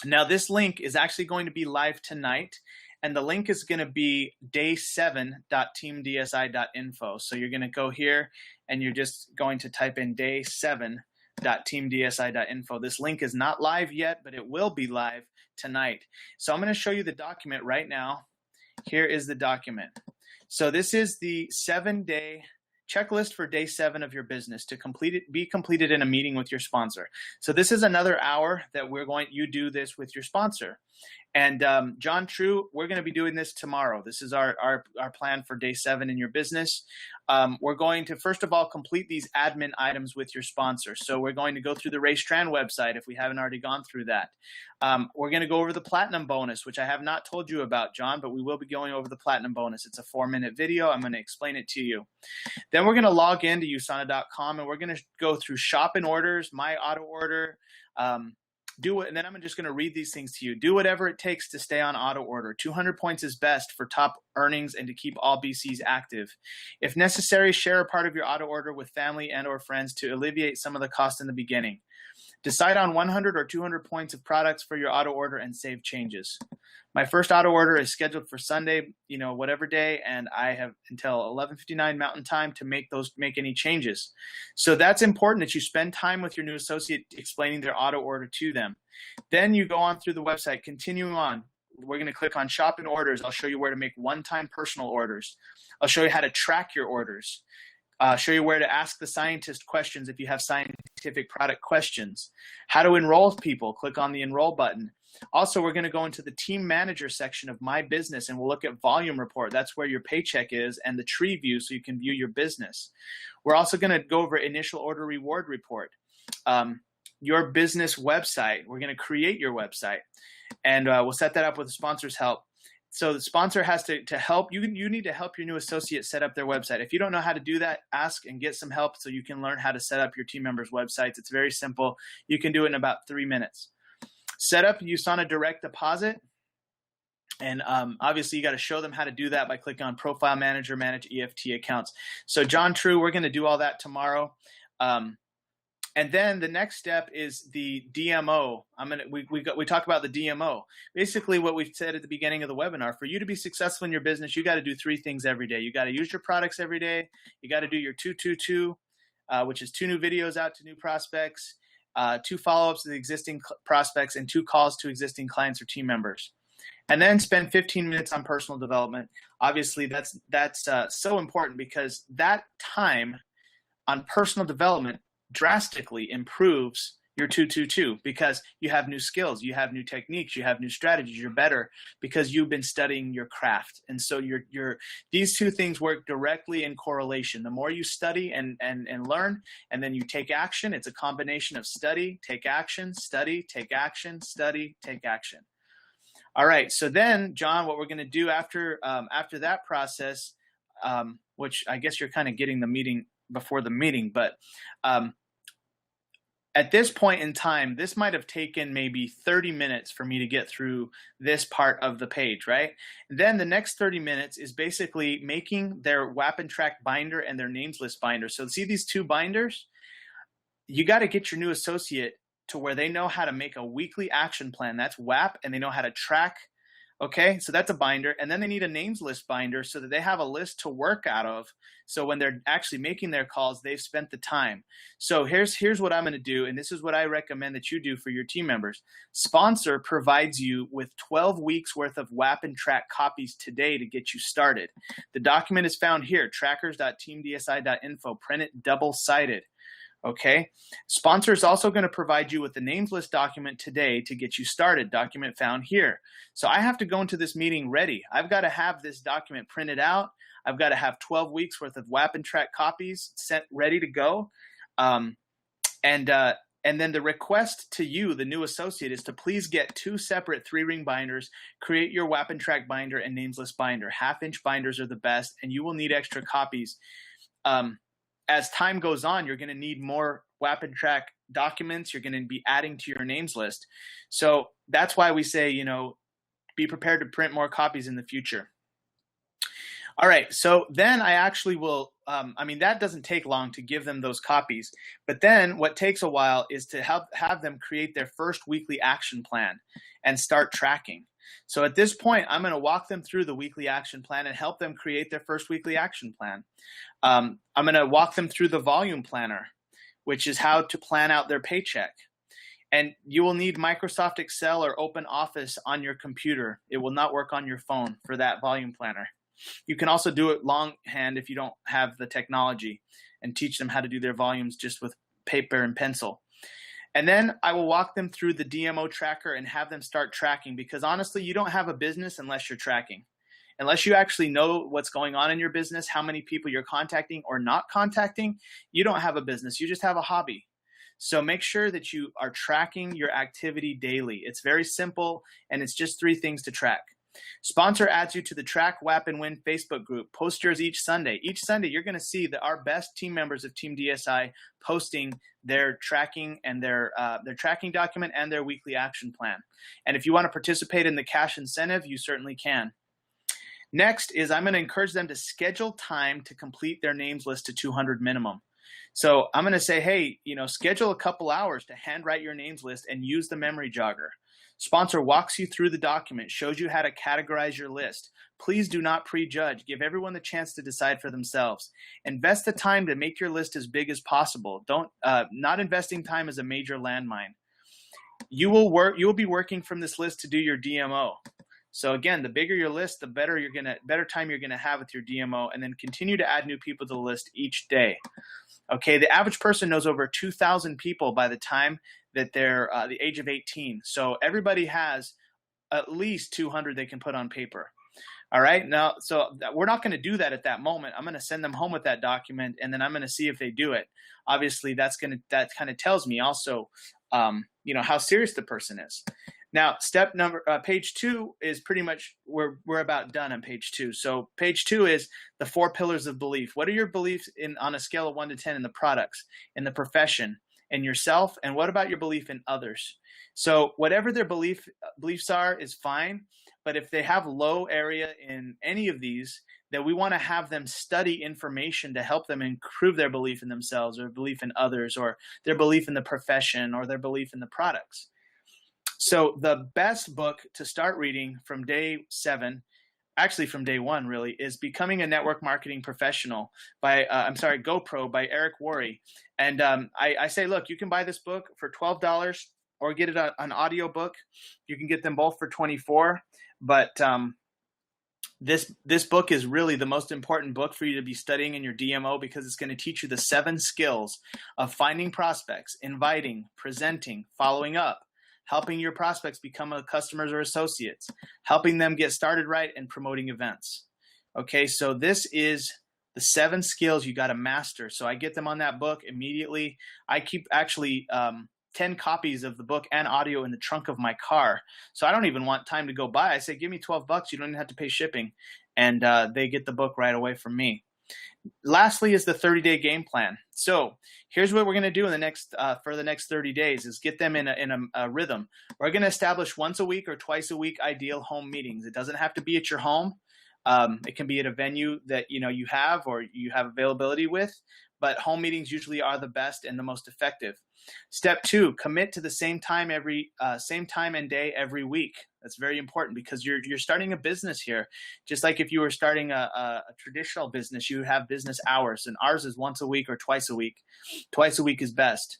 Now this link is actually going to be live tonight, and the link is going to be day7.teamdsi.info. So you're going to go here and you're just going to type in day7.teamdsi.info. This link is not live yet, but it will be live tonight. So I'm going to show you the document right now. Here is the document. So this is the 7-day checklist for day 7 of your business to be completed in a meeting with your sponsor. So this is another hour that you do this with your sponsor. And John True, we're going to be doing this tomorrow. This is our plan for day 7 in your business. We're going to, first of all, complete these admin items with your sponsor. So we're going to go through the Ray Strand website if we haven't already gone through that. We're going to go over the Platinum bonus, which I have not told you about, John, but we will be going over the Platinum bonus. It's a 4-minute video. I'm going to explain it to you. Then we're going to log into USANA.com, and we're going to go through shop and orders, my auto order, and then I'm just going to read these things to you. Do whatever it takes to stay on auto order. 200 points is best for top earnings and to keep all BCs active. If necessary, share a part of your auto order with family and or friends to alleviate some of the cost in the beginning. Decide on 100 or 200 points of products for your auto order and save changes. My first auto order is scheduled for Sunday, whatever day, and I have until 11:59 Mountain Time to make any changes. So that's important that you spend time with your new associate explaining their auto order to them. Then you go on through the website, continuing on. We're going to click on shop and orders. I'll show you where to make one-time personal orders. I'll show you how to track your orders. Show you where to ask the scientist questions if you have scientific product questions. How to enroll people. Click on the enroll button. Also, we're going to go into the team manager section of my business, and we'll look at volume report. That's where your paycheck is, and the tree view so you can view your business. We're also going to go over initial order reward report. Your business website. We're going to create your website, and we'll set that up with the sponsor's help. So the sponsor has to help you. You need to help your new associate set up their website. If you don't know how to do that, ask and get some help so you can learn how to set up your team members' websites. It's very simple. You can do it in about 3 minutes. Set up USANA direct deposit. And obviously, you got to show them how to do that by clicking on Profile Manager, Manage EFT Accounts. So John True, we're going to do all that tomorrow. And then the next step is the DMO. We talk about the DMO. Basically, what we've said at the beginning of the webinar, for you to be successful in your business, you got to do 3 things every day. You got to use your products every day. You got to do your 222, which is 2 new videos out to new prospects, 2 follow-ups to the existing prospects, and 2 calls to existing clients or team members. And then spend 15 minutes on personal development. Obviously, that's so important because that time on personal development drastically improves your 222 because you have new skills, you have new techniques, you have new strategies, you're better because you've been studying your craft. And so these 2 things work directly in correlation. The more you study and learn, and then you take action, it's a combination of study, take action, study, take action, study, take action. All right, so then, John, what we're going to do after that process, which I guess you're kind of getting the meeting before the meeting, but at this point in time, this might have taken maybe 30 minutes for me to get through this part of the page, right? Then the next 30 minutes is basically making their WAPnTrack binder and their names list binder. So see these 2 binders? You got to get your new associate to where they know how to make a weekly action plan. That's WAP, and they know how to track. Okay, so that's a binder. And then they need a names list binder so that they have a list to work out of. So when they're actually making their calls, they've spent the time. So here's what I'm going to do, and this is what I recommend that you do for your team members. Sponsor provides you with 12 weeks worth of WAPnTrack copies today to get you started. The document is found here, trackers.teamdsi.info, print it double-sided. Okay. Sponsor is also going to provide you with the names list document today to get you started. Document found here. So I have to go into this meeting ready. I've got to have this document printed out. I've got to have 12 weeks worth of WAPnTrack copies sent ready to go. And then the request to you, the new associate, is to please get 2 separate 3-ring binders, create your WAPnTrack binder and names list binder. 1/2-inch binders are the best, and you will need extra copies. As time goes on, you're going to need more WAPnTrack documents. You're going to be adding to your names list. So that's why we say, be prepared to print more copies in the future. All right, so then I actually will, I mean, that doesn't take long to give them those copies, but then what takes a while is to have them create their first weekly action plan and start tracking. So at this point, I'm going to walk them through the weekly action plan and help them create their first weekly action plan. I'm going to walk them through the volume planner, which is how to plan out their paycheck. And you will need Microsoft Excel or Open Office on your computer. It will not work on your phone for that volume planner. You can also do it longhand if you don't have the technology, and teach them how to do their volumes just with paper and pencil. And then I will walk them through the DMO tracker and have them start tracking, because honestly, you don't have a business unless you're tracking. Unless you actually know what's going on in your business, how many people you're contacting or not contacting, you don't have a business. You just have a hobby. So make sure that you are tracking your activity daily. It's very simple, and it's just 3 things to track. Sponsor adds you to the Track WAPnWin Facebook group. Post yours each Sunday. Each Sunday, you're going to see that our best team members of Team DSI posting their tracking and their tracking document and their weekly action plan. And if you want to participate in the cash incentive, you certainly can. Next is I'm going to encourage them to schedule time to complete their names list to 200 minimum. So I'm going to say, hey, schedule a couple hours to handwrite your names list and use the memory jogger. Sponsor walks you through the document, shows you how to categorize your list. Please do not prejudge. Give everyone the chance to decide for themselves. Invest the time to make your list as big as possible. Not investing time is a major landmine. You will be working from this list to do your DMO. So again, the bigger your list, the better time you're gonna have with your DMO, and then continue to add new people to the list each day. Okay, the average person knows over 2,000 people by the time that they're the age of 18. So everybody has at least 200 they can put on paper. All right, now, so we're not going to do that at that moment. I'm going to send them home with that document, and then I'm going to see if they do it. Obviously, that kind of tells me also, how serious the person is. Now, page 2 is pretty much, we're about done on page 2. So page 2 is the 4 pillars of belief. What are your beliefs on a scale of 1 to 10 in the products, in the profession, in yourself, and what about your belief in others? So whatever their beliefs are is fine, but if they have low area in any of these, then we want to have them study information to help them improve their belief in themselves, or belief in others, or their belief in the profession, or their belief in the products. So the best book to start reading from day 7, actually from day 1 really, is Becoming a Network Marketing Professional by, GoPro by Eric Worre. And I say, look, you can buy this book for $12 or get it an audio book. You can get them both for $24. But this book is really the most important book for you to be studying in your DMO, because it's going to teach you the 7 skills of finding prospects, inviting, presenting, following up, helping your prospects become customers or associates, helping them get started right, and promoting events. Okay, so this is the 7 skills you got to master. So I get them on that book immediately. I keep actually 10 copies of the book and audio in the trunk of my car. So I don't even want time to go by. I say, give me $12. You don't even have to pay shipping. And they get the book right away from me. Lastly is the 30-day game plan. So here's what we're going to do in the next for the next 30 days is get them in a rhythm. We're going to establish once a week or twice a week ideal home meetings. It doesn't have to be at your home. It can be at a venue that you have or you have availability with, but home meetings usually are the best and the most effective. Step 2, commit to the same time and day every week. That's very important, because you're starting a business here. Just like if you were starting a traditional business, you have business hours, and ours is once a week or twice a week. Twice a week is best.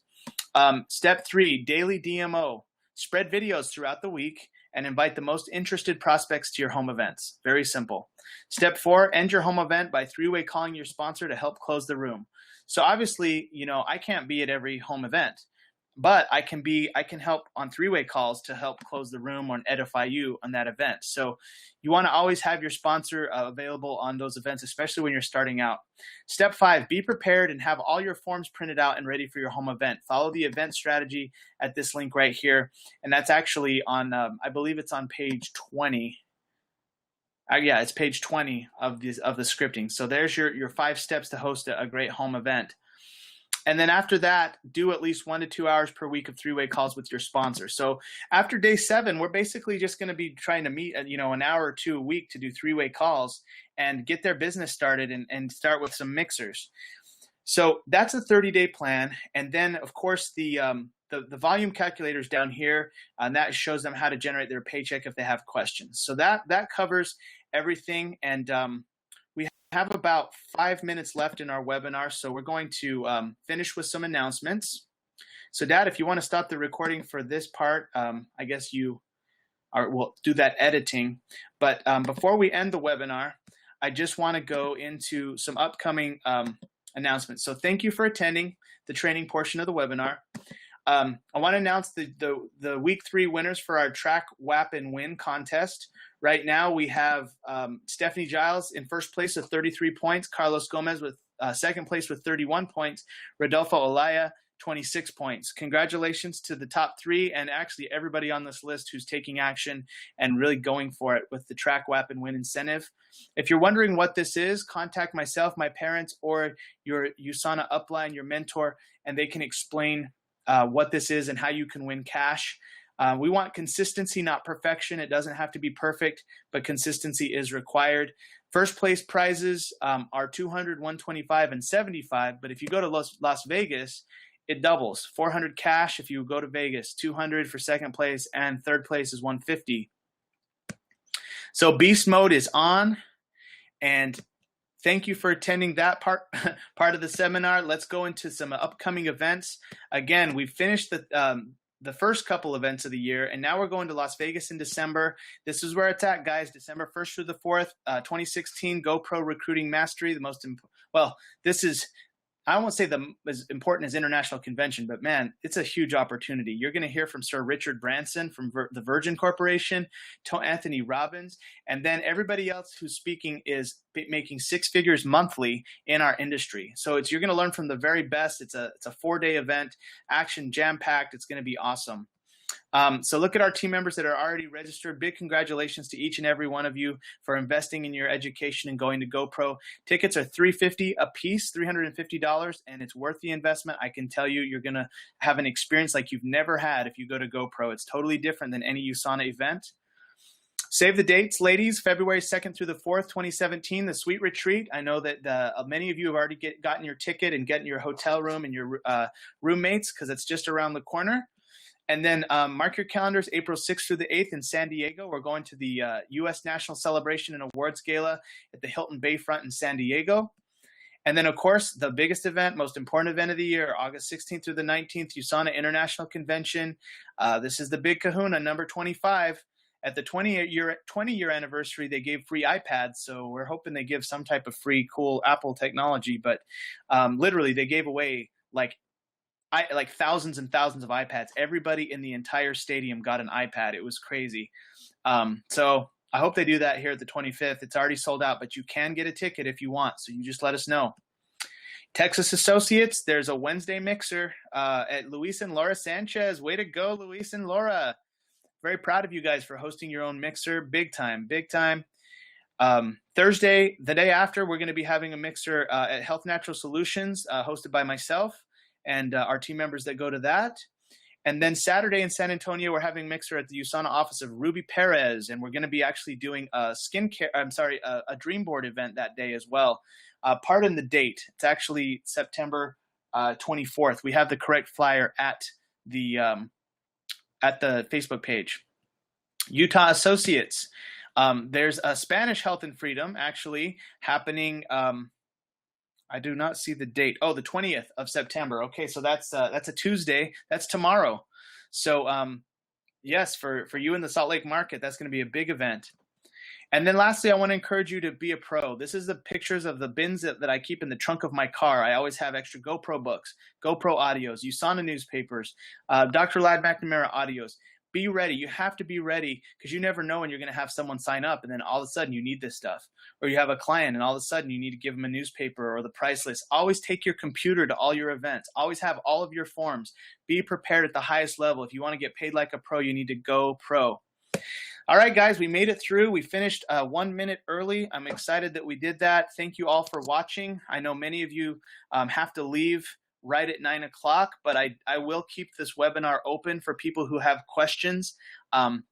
Step 3, daily DMO. Spread videos throughout the week and invite the most interested prospects to your home events. Very simple. Step 4, end your home event by 3-way calling your sponsor to help close the room. So obviously, I can't be at every home event, but I can help on 3-way calls to help close the room or edify you on that event. So you want to always have your sponsor available on those events, especially when you're starting out. Step 5, be prepared and have all your forms printed out and ready for your home event. Follow the event strategy at this link right here. And that's actually on, I believe it's on page 20. Yeah, it's page 20 of the scripting. So there's your 5 steps to host a great home event. And then after that, do at least 1 to 2 hours per week of three-way calls with your sponsor. So after day 7, we're basically just going to be trying to meet, an hour or 2 a week to do three-way calls and get their business started and start with some mixers. So that's a 30-day plan. And then, of course, the volume calculators down here, and that shows them how to generate their paycheck if they have questions. So that covers everything. And we have about 5 minutes left in our webinar, so we're going to finish with some announcements. So Dad, if you want to stop the recording for this part, I guess we'll do that editing. But before we end the webinar, I just want to go into some upcoming announcements. So thank you for attending the training portion of the webinar. I want to announce the week 3 winners for our track WAPnWin contest. Right now we have Stephanie Giles in first place with 33 points, Carlos Gomez with second place with 31 points, Rodolfo Olaya 26 points. Congratulations to the top 3 and actually everybody on this list who's taking action and really going for it with the track WAPnWin incentive. If you're wondering what this is, contact myself, my parents, or your USANA upline, your mentor, and they can explain what this is and how you can win cash. We want consistency, not perfection. It doesn't have to be perfect, but consistency is required. First place prizes are 200, 125, and 75. But if you go to Las Vegas, it doubles. 400 cash if you go to Vegas, 200 for second place, and third place is 150. So beast mode is on, and thank you for attending that part of the seminar. Let's go into some upcoming events. Again, we finished the first couple events of the year, and now we're going to Las Vegas in December. This is where it's at, guys. December 1st through the 4th, 2016 GoPro Recruiting Mastery. This is, I won't say as important as International Convention, but man, it's a huge opportunity. You're going to hear from Sir Richard Branson from the Virgin Corporation, to Anthony Robbins, and then everybody else who's speaking is making 6 figures monthly in our industry. So you're going to learn from the very best. It's a 4-day event, action jam-packed. It's going to be awesome. So look at our team members that are already registered. Big congratulations to each and every one of you for investing in your education and going to GoPro. Tickets are $350 a piece, $350, and it's worth the investment. I can tell you, you're going to have an experience like you've never had if you go to GoPro. It's totally different than any USANA event. Save the dates, ladies, February 2nd through the 4th, 2017, the Suite Retreat. I know that many of you have already gotten your ticket and getting your hotel room and your roommates because it's just around the corner. And then mark your calendars, April 6th through the 8th in San Diego. We're going to the U.S. National Celebration and Awards Gala at the Hilton Bayfront in San Diego. And then, of course, the biggest event, most important event of the year, August 16th through the 19th, USANA International Convention. This is the big kahuna, number 25. At the 20-year anniversary, they gave free iPads. So we're hoping they give some type of free, cool Apple technology. But literally, they gave away like thousands and thousands of iPads. Everybody in the entire stadium got an iPad. It was crazy. So I hope they do that here at the 25th. It's already sold out, but you can get a ticket if you want. So you just let us know. Texas Associates, there's a Wednesday mixer at Luis and Laura Sanchez. Way to go, Luis and Laura. Very proud of you guys for hosting your own mixer. Big time, big time. Thursday, the day after, we're going to be having a mixer at Health Natural Solutions hosted by myself and our team members that go to that. And then Saturday in San Antonio, we're having a mixer at the USANA office of Ruby Perez, and we're going to be actually doing a a dream board event that day as well. Pardon the date. It's actually September 24th. We have the correct flyer at the Facebook page. Utah Associates. There's a Spanish Health and Freedom actually happening. I do not see the date. Oh, the 20th of September. Okay, so that's a Tuesday. That's tomorrow. So yes, for you in the Salt Lake market, that's going to be a big event. And then lastly, I want to encourage you to be a pro. This is the pictures of the bins that I keep in the trunk of my car. I always have extra GoPro books, GoPro audios, USANA newspapers, Dr. Ladd McNamara audios. Be ready. You have to be ready because you never know when you're going to have someone sign up and then all of a sudden you need this stuff. Or you have a client and all of a sudden you need to give them a newspaper or the price list. Always take your computer to all your events. Always have all of your forms. Be prepared at the highest level. If you want to get paid like a pro, you need to go pro. All right, guys, we made it through. We finished 1 minute early. I'm excited that we did that. Thank you all for watching. I know many of you have to leave right at 9 o'clock, but I will keep this webinar open for people who have questions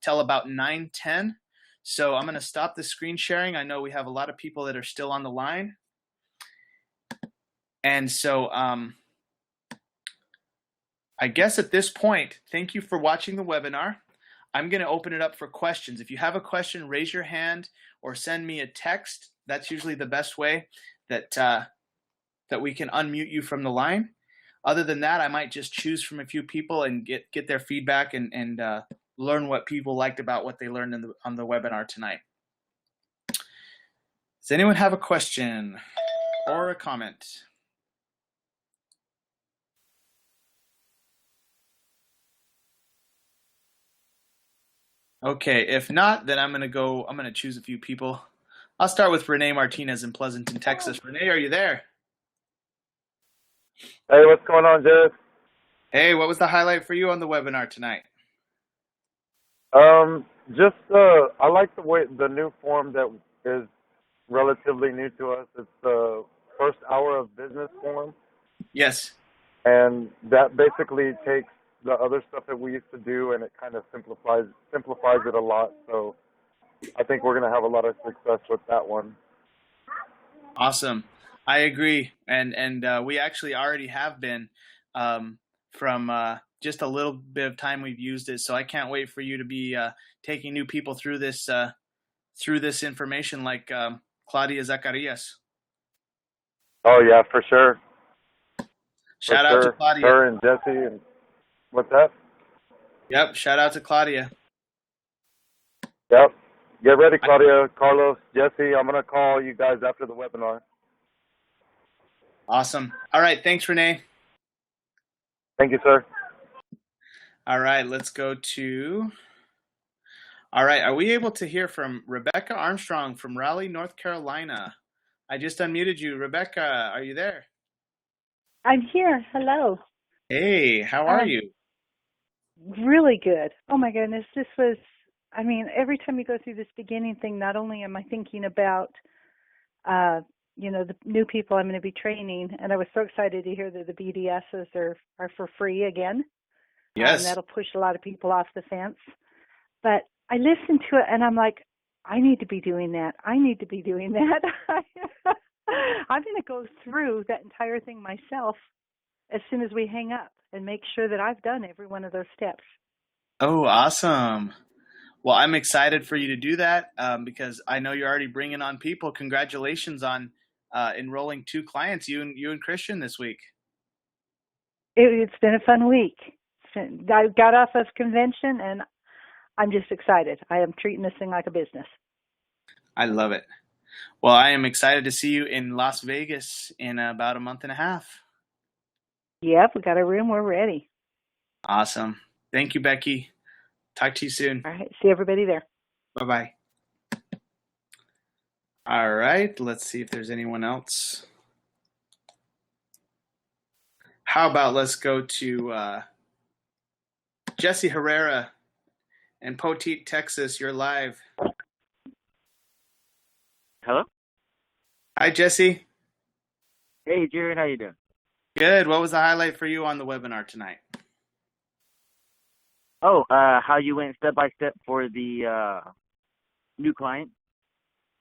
till about 9:10. So I'm going to stop the screen sharing. I know we have a lot of people that are still on the line. And so I guess at this point, thank you for watching the webinar. I'm going to open it up for questions. If you have a question, raise your hand or send me a text. That's usually the best way that we can unmute you from the line. Other than that, I might just choose from a few people and get their feedback and learn what people liked about what they learned on the webinar tonight. Does anyone have a question or a comment? Okay, if not, then I'm going to choose a few people. I'll start with Renee Martinez in Pleasanton, Texas. Renee, are you there? Hey, what's going on, Jared? Hey, what was the highlight for you on the webinar tonight? I like the new form that is relatively new to us. It's the first hour of business form. Yes. And that basically takes the other stuff that we used to do and it kind of simplifies it a lot. So I think we're going to have a lot of success with that one. Awesome. I agree. And we actually already have been from just a little bit of time we've used it. So I can't wait for you to be taking new people through this information like Claudia Zacarias. Oh, yeah, for sure. Shout out to Claudia. Her and Jesse. And what's that? Yep. Shout out to Claudia. Yep. Get ready, Claudia, Carlos, Jesse. I'm going to call you guys after the webinar. Awesome. All right. Thanks, Renee. Thank you, sir. All right. Let's go to. All right. Are we able to hear from Rebecca Armstrong from Raleigh, North Carolina? I just unmuted you. Rebecca, are you there? I'm here. Hello. Hey, how are you? Really good. Oh my goodness. This was, every time you go through this beginning thing, not only am I thinking about, the new people I'm going to be training, and I was so excited to hear that the BDSs are for free again. Yes. That'll push a lot of people off the fence. But I listened to it and I'm like, I need to be doing that. I need to be doing that. I'm going to go through that entire thing myself as soon as we hang up and make sure that I've done every one of those steps. Oh, awesome. Well, I'm excited for you to do that because I know you're already bringing on people. Congratulations on enrolling 2 clients, you and Christian this week. It's been a fun week. I got off of convention and I'm just excited. I am treating this thing like a business. I love it. Well, I am excited to see you in Las Vegas in about a month and a half. Yep, we got a room. We're ready. Awesome. Thank you, Becky. Talk to you soon. All right. See everybody there. Bye-bye. All right. Let's see if there's anyone else. How about let's go to Jesse Herrera in Poteet, Texas. You're live. Hello? Hi, Jesse. Hey, Jared, how you doing? Good. What was the highlight for you on the webinar tonight? Oh, how you went step by step for the new client.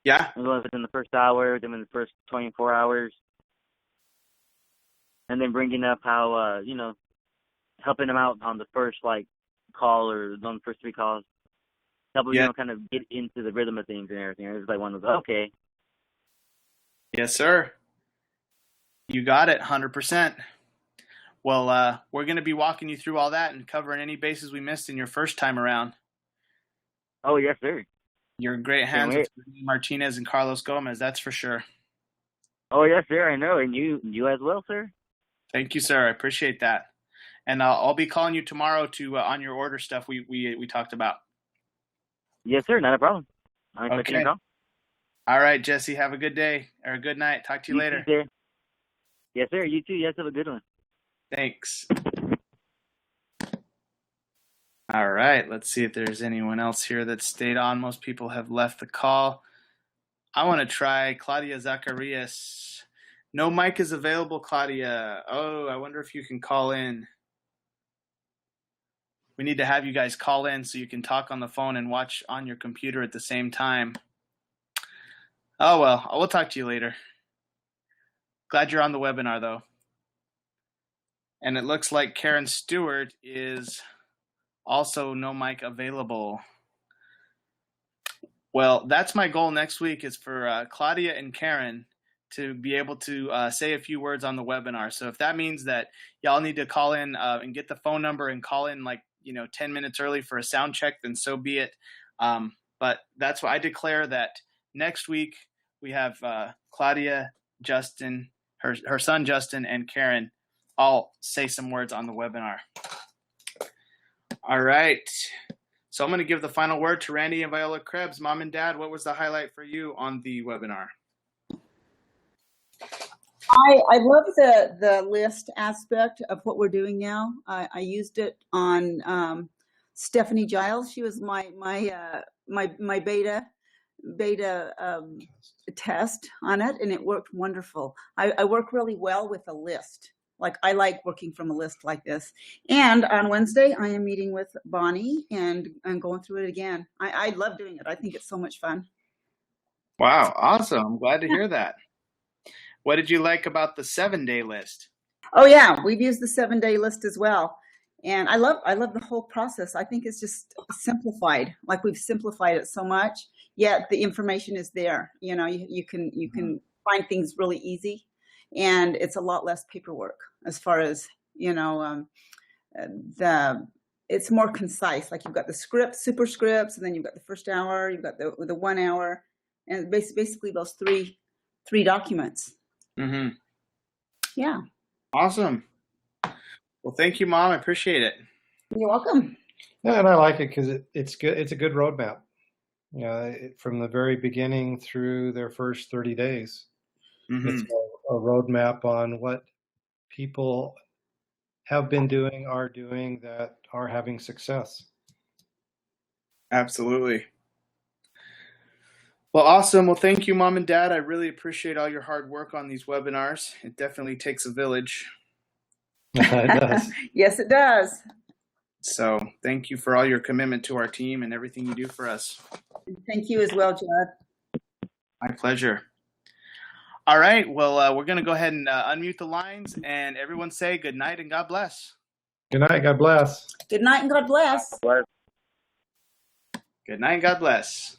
Yeah. Within the first hour, then in the first 24 hours. And then bringing up how, helping them out on the first, call or on the first 3 calls. Help them, kind of get into the rhythm of things and everything. It was like one of those, okay. Yes, sir. You got it, 100%. Well, we're going to be walking you through all that and covering any bases we missed in your first time around. Oh, yes, sir. You're in great hands with Martinez and Carlos Gomez, that's for sure. Oh, yes, sir, I know. And you as well, sir. Thank you, sir. I appreciate that. And I'll be calling you tomorrow to on your order stuff we talked about. Yes, sir. Not a problem. I'm expecting Okay. your call. All right, Jesse. Have a good day or a good night. Talk to you later. Too, yes, sir. You too. Yes, have a good one. Thanks. All right. Let's see if there's anyone else here that stayed on. Most people have left the call. I want to try Claudia Zacarias No mic is available, Claudia. Oh, I wonder if you can call in. We need to have you guys call in so you can talk on the phone and watch on your computer at the same time. Oh, well, we'll talk to you later. Glad you're on the webinar, though. And it looks like Karen Stewart is also no mic available. Well, that's my goal next week, is for Claudia and Karen to be able to say a few words on the webinar. So if that means that y'all need to call in and get the phone number and call in 10 minutes early for a sound check, then so be it. But that's why I declare that next week we have Claudia, Justin, her son Justin, and Karen all say some words on the webinar. All right. So I'm going to give the final word to Randy and Viola Krebs. Mom and Dad, what was the highlight for you on the webinar? I love the list aspect of what we're doing now. I used it on Stephanie Giles. She was my beta test on it, and it worked wonderful. I work really well with a list. Like, I like working from a list like this. And on Wednesday, I am meeting with Bonnie and going through it again. I love doing it. I think it's so much fun. Wow, awesome. I'm glad to hear that. What did you like about the 7-day list? Oh yeah, we've used the 7-day list as well. And I love the whole process. I think it's just simplified. Like, we've simplified it so much, yet the information is there. You know, you can find things really easy, and it's a lot less paperwork as far as, it's more concise. Like, you've got the scripts, superscripts, and then you've got the first hour, you've got the 1 hour, and basically those three documents. Mm-hmm. Yeah. Awesome. Well, thank you, Mom. I appreciate it. You're welcome. Yeah, and I like it because it's good. It's a good roadmap. From the very beginning through their first 30 days. Mm-hmm. It's a roadmap on what people have been doing, are doing, that are having success. Absolutely. Well, awesome. Well, thank you, Mom and Dad. I really appreciate all your hard work on these webinars. It definitely takes a village. It does. Yes, it does. So thank you for all your commitment to our team and everything you do for us. Thank you as well, Jared. My pleasure. All right. Well, we're going to go ahead and unmute the lines, and everyone say good night and God bless. Good night. God bless. Good night and God bless. Good night and God bless.